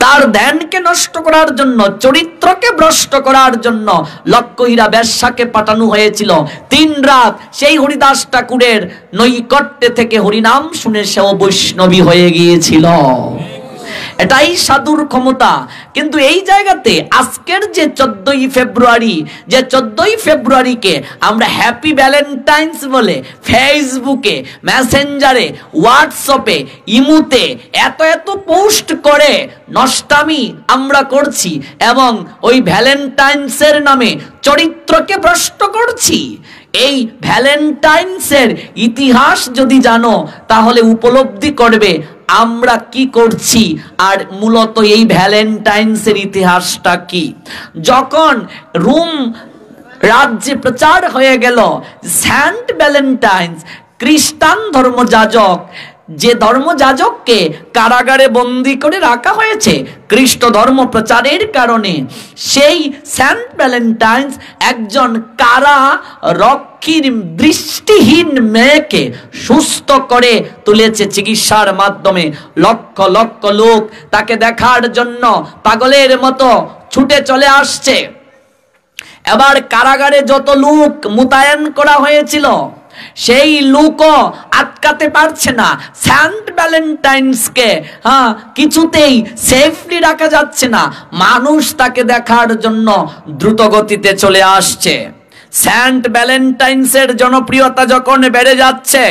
তার ধ্যানকে নষ্ট করার জন্য, চরিত্রকে ভ্রষ্ট করার জন্য লক্ষ্মীরা বেশ্যাকে পাঠানো হয়েছিল। 3 রাত সেই হরিদাস ঠাকুরের নৈকট্যে থেকে হরিনাম শুনে সেও বৈষ্ণবী হয়ে গিয়েছিল। এটাই সাধুর ক্ষমতা। কিন্তু এই জায়গাতে আজকের যে 14ই ফেব্রুয়ারি, যে 14ই ফেব্রুয়ারিকে আমরা হ্যাপি ভ্যালেন্টাইন্স বলে ফেসবুকে, মেসেঞ্জারে, হোয়াটসঅ্যাপে, ইমুতে এত এত পোস্ট করে নষ্টামি আমরা করছি এবং ওই ভ্যালেন্টাইন্সের নামে চরিত্রকে ভ্রষ্ট করছি। এই ভ্যালেন্টাইন্সের ইতিহাস যদি জানো তাহলে উপলব্ধি করবে আমরা কি করছি আর মূলত এই ভ্যালেন্টাইন্সের ইতিহাসটা কি। যখন রোম রাজ্যে প্রচার হয়ে গেল সেন্ট ভ্যালেন্টাইন্স খ্রিস্টান ধর্মযাজক, যে ধর্মযাজককে কারাগারে বন্দী করে রাখা হয়েছে খ্রিস্ট ধর্ম প্রচারের কারণে, সেই সেন্ট ভ্যালেন্টাইন্স একজন কারা রক্ষীর দৃষ্টিহীন মেয়েকে সুস্থ করে তুলেছে চিকিৎসার মাধ্যমে। লক্ষ লক্ষ লোক তাকে দেখার জন্য পাগলের মতো ছুটে চলে আসছে। এবার কারাগারে যত লোক মোতায়েন করা হয়েছিল, সেই লোকও আটকাতে পারছে না সেন্ট ভ্যালেন্টাইন্সকে। কিছুতেই সেফলি রাখা যাচ্ছে না। মানুষ তাকে দেখার জন্য দ্রুত গতিতে চলে আসছে। সেন্ট ভ্যালেন্টাইন্সের জনপ্রিয়তা যখন বেড়ে যাচ্ছে,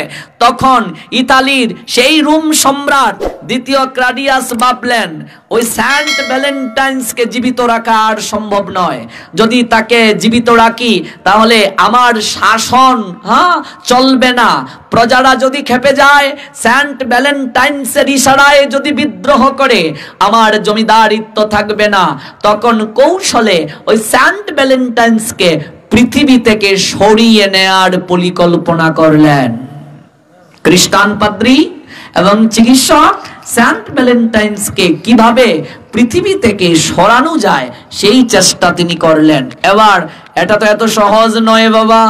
তখন ইতালির সেই রোম সম্রাট দ্বিতীয় ক্লাডিয়াস ভাবলেন, ওই সেন্ট ভ্যালেন্টাইন্সকে জীবিত রাখা আর সম্ভব নয়। যদি তাকে জীবিত রাখি তাহলে আমার শাসন চলবে না। প্রজারা যদি খেপে যায়, সেন্ট ভ্যালেন্টাইন্সের ইশারায় যদি বিদ্রোহ করে, আমার জমিদারিত্ব থাকবে না। তখন কৌশলে ওই সেন্ট ভ্যালেন্টাইন্সকে পৃথিবী থেকে সরিয়ে নেয়ার পরিকল্পনা করলেন। খ্রিস্টান পাদ্রী এবং চিকিৎসক সেন্ট ভ্যালেন্টাইন্সকে কিভাবে পৃথিবী থেকে সরানো যায় সেই চেষ্টা তিনি করলেন। এবার এটা তো এত সহজ নয় বাবা,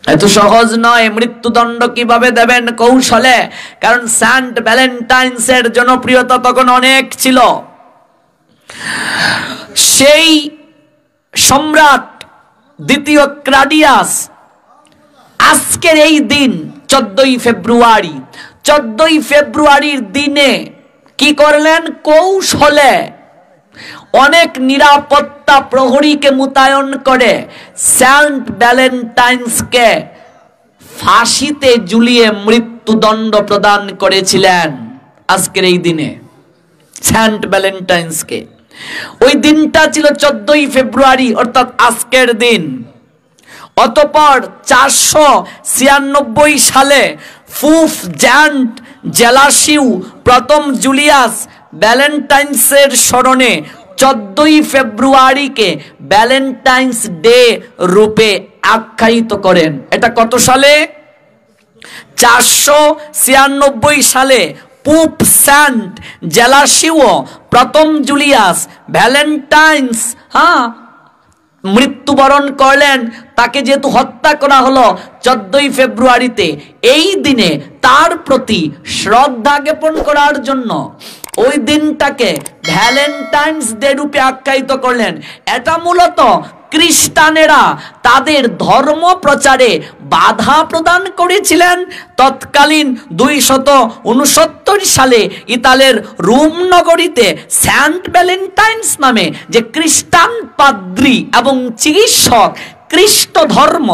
এত সহজ নয়। মৃত্যুদণ্ড কিভাবে দেবেন কৌশলে, কারণ সেন্ট ভ্যালেন্টাইন্সের জনপ্রিয়তা তখন অনেক ছিল। সেই সম্রাট দ্বিতীয় ক্লাডিয়াস আজকের এই দিন 14ই ফেব্রুয়ারি, 14ই ফেব্রুয়ারির দিনে কি করলেন? কৌশলে অনেক নিরাপত্তা প্রহরীকে মোতায়েন করে সেন্ট ভ্যালেন্টাইন্সকে ফাঁসিতে ঝুলিয়ে মৃত্যুদণ্ড প্রদান করেছিলেন আজকের এই দিনে সেন্ট ভ্যালেন্টাইন্সকে। ওই দিনটা ছিল 14ই ফেব্রুয়ারি, অর্থাৎ আজকের দিন। অতঃপর 496 সালে ফুফ জ্যান্ট জেলাসিউ প্রথম জুলিয়াস ভ্যালেন্টাইন্সের স্মরণে 14ই ফেব্রুয়ারিকে ভ্যালেন্টাইন্স ডে রূপে আখ্যায়িত করেন। এটা কত সালে? 496 সালে পুপ সেন্ট জেলাসিউ প্রথম জুলিয়াস ভ্যালেন্টাইন্স মৃত্যুবরণ করলেন। তাকে যেহেতু হত্যা করা হলো 14ই ফেব্রুয়ারিতে, এই দিনে তার প্রতি শ্রদ্ধা জ্ঞাপন করার জন্য ওই দিনটাকে ভ্যালেন্টাইন্স ডে রূপে আখ্যায়িত করলেন। এটা মূলত খ্রিস্টানেরা তাদের ধর্ম প্রচারে বাধা প্রদান করেছিলেন। তৎকালীন 269 সালে ইতালির রোম নগরীতে সেন্ট ভ্যালেন্টাইন্স নামে যে খ্রিস্টান পাদ্রী এবং চিকিৎসক খ্রিস্ট ধর্ম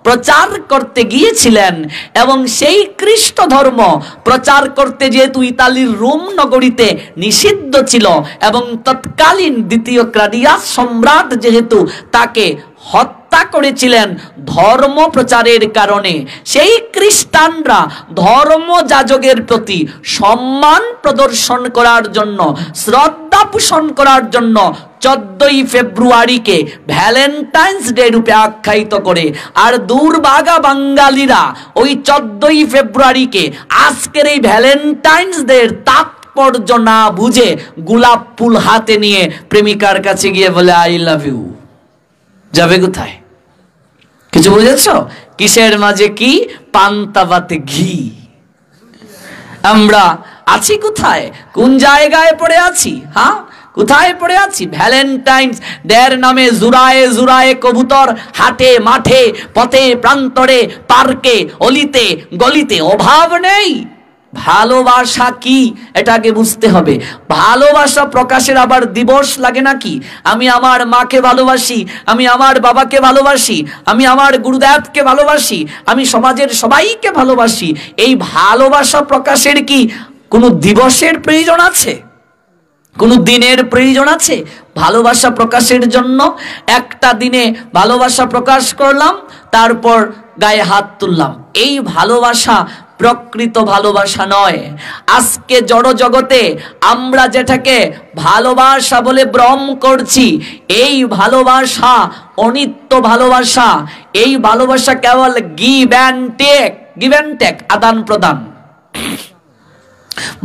প্রচার করতে গিয়েছিলেন, এবং সেই খ্রিস্ট ধর্ম প্রচার করতে যেহেতু ইতালির রোম নগরীতে নিষিদ্ধ ছিল, এবং তৎকালীন দ্বিতীয় ক্লাডিয়াস সম্রাট যেহেতু তাকে হত্যা করেছিলেন ধর্ম প্রচারের কারণে, সেই খ্রিস্টানরা ধর্মযাজকের প্রতি সম্মান প্রদর্শন করার জন্য, শ্রদ্ধা পোষণ করার জন্য 14ই ফেব্রুয়ারিকে ভ্যালেন্টাইন্স ডে রূপে আখ্যায়িত করে। আর দুর্ভাগা বাঙালিরা ওই 14ই ফেব্রুয়ারিকে আজকের এই ভ্যালেন্টাইন্স ডে তাৎপর্য না বুঝে গোলাপ ফুল হাতে নিয়ে প্রেমিকার কাছে গিয়ে বলে আই লাভ ইউ। যাবে কোথায়? কিছু বুঝেছ? কিসের মাঝে কি? পান্তা ভাতে ঘি। আমরা আছি কোথায়? কোন জায়গায় পড়ে আছি? কোথায় পড়ে আছি? ভ্যালেন্টাইন্স ডের নামে জুড়ায়ে জুড়ায়ে কবুতর হাটে মাঠে পথে প্রান্তরে পার্কে অলিতে গলিতে অভাব নেই। ভালোবাসা কি এটাকে বুঝতে হবে। ভালোবাসা প্রকাশের আবার দিবস লাগে নাকি? আমি আমার মাকে ভালোবাসি, আমি আমার বাবাকে ভালোবাসি, আমি আমার গুরুদেবকে ভালোবাসি, আমি সমাজের সবাইকে ভালোবাসি। এই ভালোবাসা প্রকাশের কি কোনো দিবসের প্রয়োজন আছে? কোনো দিনের প্রয়োজন আছে ভালোবাসা প্রকাশের জন্য? একটা দিনে ভালোবাসা প্রকাশ করলাম, তারপর গায়ে হাত তুললাম, এই ভালোবাসা প্রকৃত ভালোবাসা নয়। আজকে জড় জগতে আমরা যেটাকে ভালোবাসা বলে ভ্রম করছি, এই ভালোবাসা অনিত্য ভালোবাসা। এই ভালোবাসা কেবল give and take, give and take, আদান প্রদান।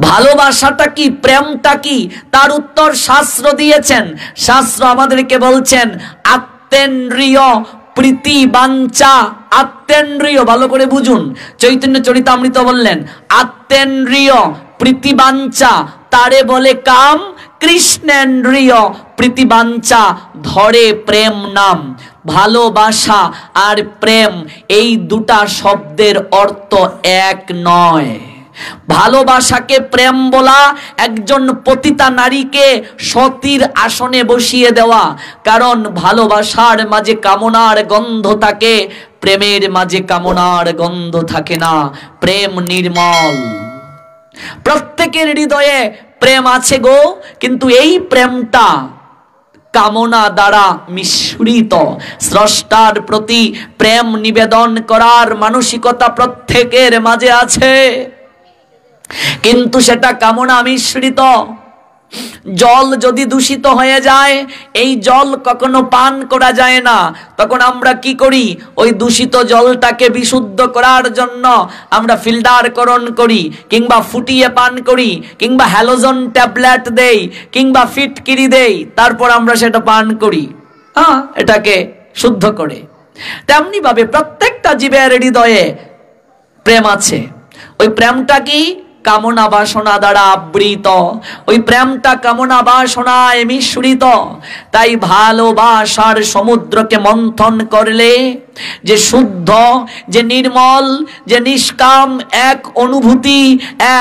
ভালোবাসাটা কি, প্রেমটা কি, তার উত্তর শাস্ত্র দিয়েছেন। শাস্ত্র আমাদেরকে বলছেন আত্মেন্দ্রিয় প্রীতি বাঞ্ছা। আত্মেন্দ্রিয়, ভালো করে বুঝুন, চৈতন্য চরিতামৃত বললেন আত্মেন্দ্রিয় প্রীতি বাঞ্ছা তারে বলে কাম, কৃষ্ণেন্দ্রিয় প্রীতি বাঞ্ছা ধরে প্রেম নাম। ভালোবাসা আর প্রেম এই দুটা শব্দের অর্থ এক নয়। ভালোবাসাকে প্রেম বলা একজন পতিতা নারীকে সতীর আসনে বসিয়ে দেওয়া, কারণ ভালোবাসার মাঝে কামনার গন্ধ থাকে, প্রেমের মাঝে কামনার গন্ধ থাকে না। প্রেম নির্মল। প্রত্যেকের হৃদয়ে প্রেম আছে গো, কিন্তু এই প্রেমটা কামনা দ্বারা মিশ্রিত। স্রষ্টার প্রতি প্রেম নিবেদন করার মানসিকতা প্রত্যেকের মাঝে আছে, কিন্তু সেটা কামনা মিশ্রিত। জল যদি দূষিত হয়ে যায়, এই জল কখনো পান করা যায় না। তখন আমরা কি করি? ওই দূষিত জলটাকে বিশুদ্ধ করার জন্য আমরা ফিল্টারকরণ করি, কিংবা ফুটিয়ে পান করি, কিংবা হ্যালোজেন ট্যাবলেট দেই, কিংবা ফিটকিরি দেই, তারপর আমরা সেটা পান করি, এটাকে শুদ্ধ করে। তেমনি ভাবে প্রত্যেকটা জীবের হৃদয়ে প্রেম আছে। ওই প্রেমটা কি? কামনা বাসনা দ্বারা আবৃত, ওই প্রেমটা কামনা বাসনায় মিশ্রিত। তাই ভালোবাসার সমুদ্রকে মন্থন করলে যে শুদ্ধ, যে নির্মল, যে নিষ্কাম এক অনুভূতি,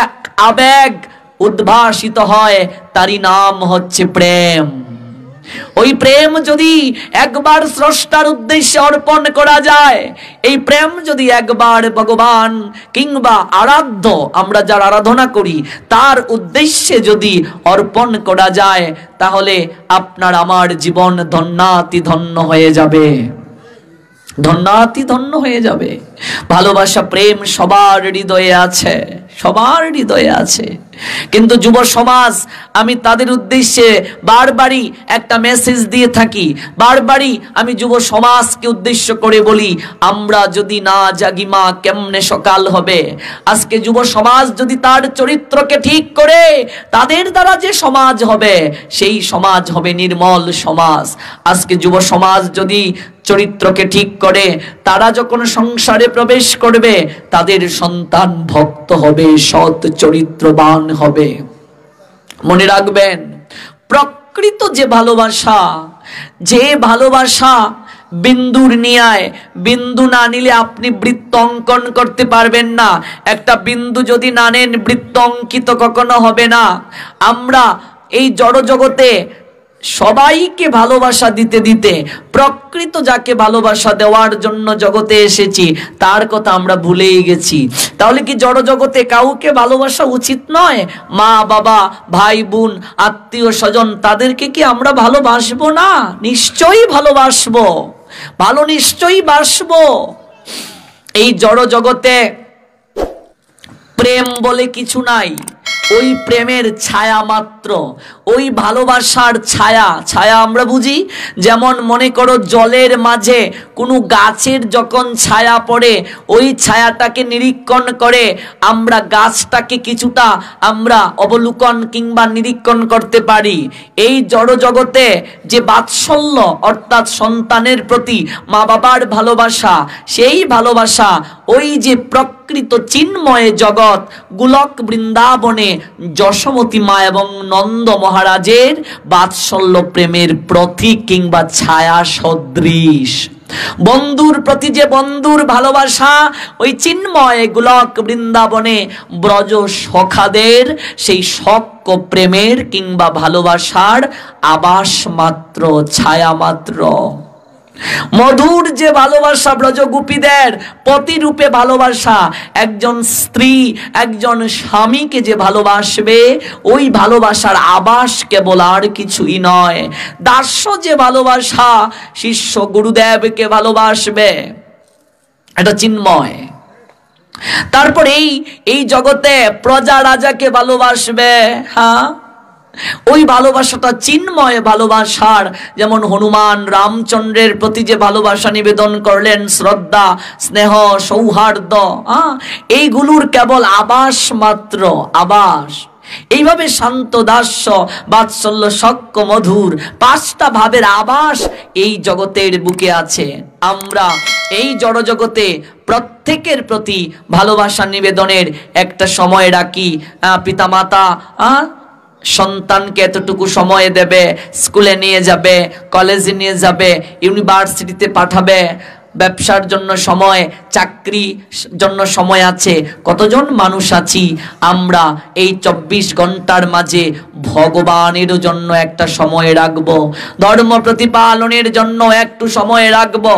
এক আবেগ উদ্ভাসিত হয়, তারই নাম হচ্ছে প্রেম। ওই প্রেম যদি একবার স্রষ্টার উদ্দেশ্যে অর্পণ করা যায়, এই প্রেম যদি একবার ভগবান কিংবা আরাধ্য, আমরা যার আরাধনা করি, তার উদ্দেশ্যে যদি অর্পণ করা যায়, তাহলে আপনার আমার জীবন ধন্যাতি ধন্য হয়ে যাবে, ধন্যাতি ধন্য হয়ে যাবে। ভালোবাসা প্রেম সবার হৃদয়ে আছে, সবার হৃদয়ে আছে। কিন্তু যুব সমাজ, আমি তাদের উদ্দেশ্যে বারবারই একটা মেসেজ দিয়ে থাকি, বারবারই আমি যুব সমাজকে উদ্দেশ্য করে বলি, আমরা যদি না জাগি মা কেমনে সকাল হবে। আজকে যুব সমাজ যদি তার চরিত্রকে ঠিক করে, তাদের দ্বারা যে সমাজ হবে, সেই সমাজ হবে নির্মল সমাজ। আজকে যুব সমাজ যদি চরিত্রকে ঠিক করে, তারা যখন সংসারে প্রবেশ করবে, তাদের সন্তান ভক্ত হবে, সৎ চরিত্রবান হবে। মনে রাখবেন, প্রকৃত যে ভালোবাসা, যে ভালোবাসা বিন্দুর নিয়ায়, বিন্দু না নিলে আপনি বৃত্ত অঙ্কন করতে পারবেন না। একটা বিন্দু যদি না নেন, বৃত্ত অঙ্কিত কখনো হবে না। আমরা এই জড় জগতে সবাইকে ভালোবাসা দিতে দিতে, প্রকৃত যাকে ভালোবাসা দেওয়ার জন্য জগতে এসেছি, তার কথা আমরা ভুলেই গেছি। তাহলে কি জড় জগতে কাউকে ভালোবাসা উচিত নয়? মা বাবা, ভাই বোন, আত্মীয় স্বজন, তাদেরকে কি আমরা ভালোবাসবো না? নিশ্চয়ই ভালোবাসবো, ভালো নিশ্চয়ই বাসবো। এই জড় জগতে প্রেম বলে কিছু নাই, ওই প্রেমের ছায়া মাত্র, ওই ভালোবাসার ছায়া। ছায়া আমরা বুঝি, যেমন মনে করো জলের মাঝে কোনো গাছের যখন ছায়া পড়ে, ওই ছায়াটাকে নিরীক্ষণ করে আমরা গাছটাকে কিছুটা আমরা অবলোকন কিংবা নিরীক্ষণ করতে পারি। এই জড় জগতে যে বাৎসল্য, অর্থাৎ সন্তানের প্রতি মা বাবার ভালোবাসা, সেই ভালোবাসা ওই যে প্রকৃত চিন্ময় জগৎ গোলক বৃন্দাবনে যশোমতী মা এবং নন্দ মহারাজের বাৎসল্য প্রেমের প্রতীক কিংবা ছায়া সদৃশ। বন্ধুর প্রতি যে বন্ধুর ভালোবাসা, ওই চিন্ময় গোলক বৃন্দাবনে ব্রজ সখাদের সেই সখ্য প্রেমের কিংবা ভালোবাসার আভাস মাত্র, ছায়া মাত্র। মধুর যে ভালোবাসা ব্রজ গোপীদের পতিরূপে ভালোবাসা, একজন স্ত্রী একজন স্বামীকে যে ভালোবাসবে, ওই ভালোবাসার আভাস কেবল আর কিছুই নয়। দাস্য যে ভালোবাসা শিষ্য গুরুদেবকে ভালোবাসবে, এটা চিন্ময়। তারপর এই জগতে প্রজা রাজাকে ভালোবাসবে, হ্যাঁ, ওই ভালোবাসাটা চিন্ময় ভালোবাসার, যেমন হনুমান রামচন্দ্রের প্রতি যে ভালোবাসা নিবেদন করলেন, শ্রদ্ধা, স্নেহ, সৌহার্দ্য, এইগুলোর কেবল আভাস মাত্র, আভাস। এইভাবে শান্ত, দাস্য, বাৎসল্য, সখ্য, মধুর, পাঁচটা ভাবের আভাস এই জগতের বুকে আছে। আমরা এই জড় জগতে প্রত্যেকের প্রতি ভালোবাসা নিবেদনের একটা সময় রাখি। পিতামাতা সন্তানকে এতটুকু সময় দেবে, স্কুলে নিয়ে যাবে, কলেজে নিয়ে যাবে, ইউনিভার্সিটিতে পাঠাবে, ব্যবসার জন্য সময়, চাকরি জন্য সময় আছে। কতজন মানুষ আছি আমরা এই 24 ঘন্টার মাঝে ভগবানের জন্য একটা সময় রাখবো, ধর্ম প্রতিপালনের জন্য একটু সময় রাখবো।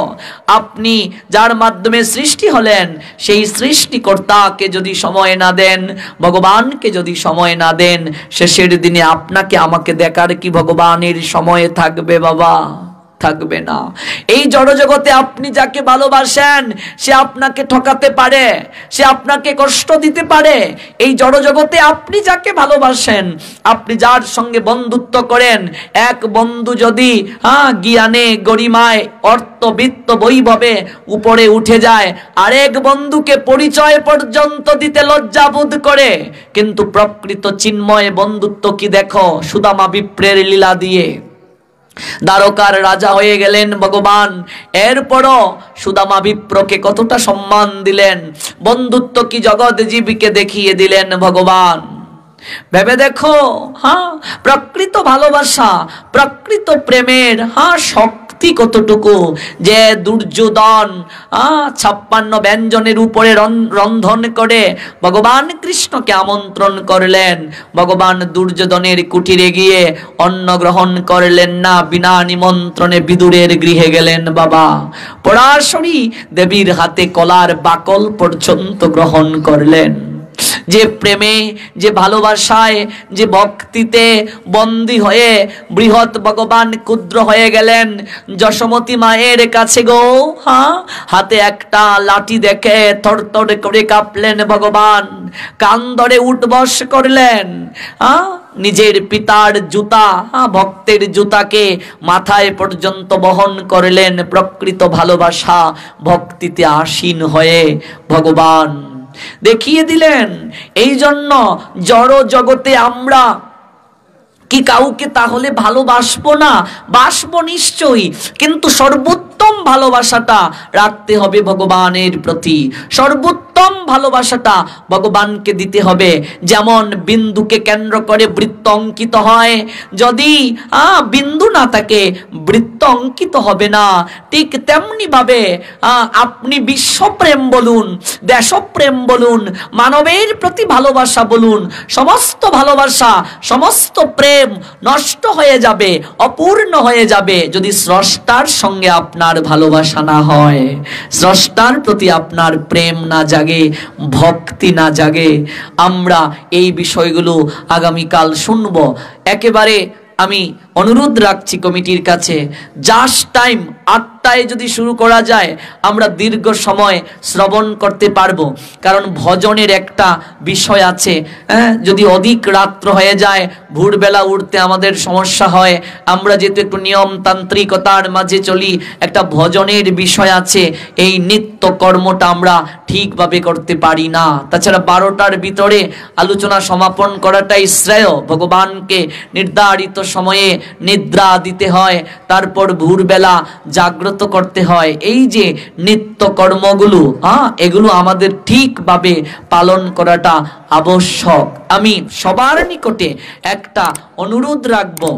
আপনি যার মাধ্যমে সৃষ্টি হলেন, সেই সৃষ্টিকর্তাকে যদি সময় না দেন, ভগবানকে যদি সময় না দেন, শেষের দিনে আপনাকে আমাকে দেখার কি ভগবানের সময় থাকবে? বাবা, থাকবে না। এই জড়জগতে আপনি যাকে ভালোবাসেন সে আপনাকে ঠকাতে পারে, সে আপনাকে কষ্ট দিতে পারে। এই জড়জগতে আপনি যাকে ভালোবাসেন, আপনি যার সঙ্গে বন্ধুত্ব করেন, এক বন্ধু যদি জ্ঞানে, গরিমায়, অর্থ, বিত্ত, বৈভবে উপরে উঠে যায়, আরেক বন্ধুকে পরিচয় পর্যন্ত দিতে লজ্জা বোধ করে। কিন্তু প্রকৃত চিন্ময় বন্ধুত্ব কি দেখো, সুদামা বিপ্রের লীলা দিয়ে দ্বারকার রাজা হয়ে গেলেন ভগবান। এরপরও সুদামা বিপ্রকে কতটা সম্মান দিলেন, বন্ধুত্ব কি জগৎ জীবীকে দেখিয়ে দিলেন ভগবান। ভেবে দেখো, প্রকৃত ভালোবাসা, প্রকৃত প্রেমের শক্তি কতটুকু, যে দুর্যোধন 56 ব্যঞ্জনের উপরে রন্ধন করে ভগবান কৃষ্ণকে আমন্ত্রণ করলেন। ভগবান দুর্যোধনের কুটিরে গিয়ে অন্ন গ্রহণ করলেন না, বিনা নিমন্ত্রণে বিদুরের গৃহে গেলেন। বাবা, পরাশরী দেবীর হাতে কলার বাকল পর্যন্ত গ্রহণ করলেন। যে প্রেমে, যে ভালোবাসায়, যে ভক্তিতে বন্দী হয়ে বৃহৎ ভগবান ক্ষুদ্র হয়ে গেলেন। যশোমতী মায়ের কাছে গো, হাতে একটা লাঠি দেখে থরথর করে কাঁপলেন ভগবান, কান ধরে উঠবস করলেন। নিজের পিতার জুতা, ভক্তের জুতাকে মাথায় পর্যন্ত বহন করলেন। প্রকৃত ভালোবাসা ভক্তিতে আসীন হয়ে ভগবান দেখিয়ে দিলেন। এই জন্য জড় জগতে আমরা কি কাউকে তাহলে ভালোবাসবো না? বাসবো নিশ্চয়ই, কিন্তু সর্বোত্তম ভালোবাসাটা রাখতে হবে ভগবানের প্রতি। সর্বোত্তম ভালোবাসাটা ভগবানকে দিতে হবে। যেমন বিন্দুকে কেন্দ্র করে বৃত্ত অঙ্কিত হয়, যদি বিন্দু না থাকে বৃত্ত অঙ্কিত হবে না। ঠিক তেমনি ভাবে আপনি বিশ্বপ্রেম বলুন, দেশপ্রেম বলুন, মানবের প্রতি ভালোবাসা বলুন, সমস্ত ভালোবাসা, সমস্ত প্রেম নষ্ট হয়ে যাবে, অপূর্ণ হয়ে যাবে যদি স্রষ্টার সঙ্গে আপনার ভালোবাসা না হয়, স্রষ্টার প্রতি আপনার প্রেম না জাগে, ভক্তি না জাগে। আমরা এই বিষয়গুলো আগামীকাল শুনবো। একেবারে আমি অনুরোধ রাখছি কমিটির কাছে, জাস্ট টাইম 8টায় যদি শুরু করা যায় আমরা দীর্ঘ সময় শ্রবণ করতে পারবো। কারণ ভজনের একটা বিষয় আছে, যদি অধিক রাত্র হয়ে যায়, ভোরবেলা উঠতে আমাদের সমস্যা হয়। আমরা যেহেতু একটু নিয়মতান্ত্রিকতার মাঝে চলি, একটা ভজনের বিষয় আছে, এই নিত্য কর্মটা আমরা ঠিকভাবে করতে পারি না। তাছাড়া 12টার ভিতরে আলোচনা সমাপন করাটাই শ্রেয়। ভগবানকে নির্ধারিত সময়ে নিদ্রা দিতে হয়, তারপর ভোরবেলা জাগ্রত করতে হয়। এই যে নিত্য কর্মগুলো, এগুলো আমাদের ঠিকভাবে পালন করাটা আবশ্যক। আমি সবার নিকটে একটা অনুরোধ রাখবো,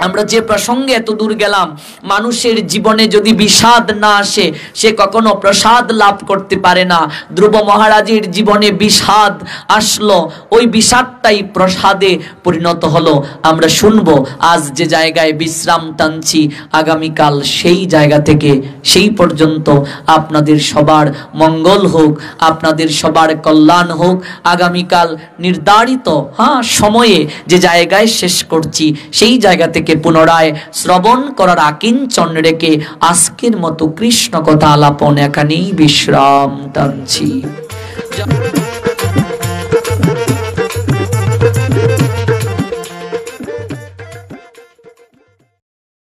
আমরা যে প্রসঙ্গে এত দূর গেলাম, মানুষের জীবনে যদি বিষাদ না আসে সে কখনো প্রসাদ লাভ করতে পারে না। ধ্রুব মহারাজের জীবনে বিষাদ আসলো, ওই বিষাদটাই প্রসাদে পরিণত হলো। আমরা শুনবো আজ যে জায়গায় বিশ্রাম টানছি, আগামীকাল সেই জায়গা থেকে সেই পর্যন্ত আপনাদের সবার মঙ্গল হোক, আপনাদের সবার কল্যাণ হোক। আগামীকাল নির্ধারিত সময়ে যে জায়গায় শেষ করছি সেই জায়গা থেকে পুনরায় শ্রবণ করার আকিঞ্চন রেখে আজকের মতো কৃষ্ণ কথা আলাপন এখানেই বিশ্রাম টানছি।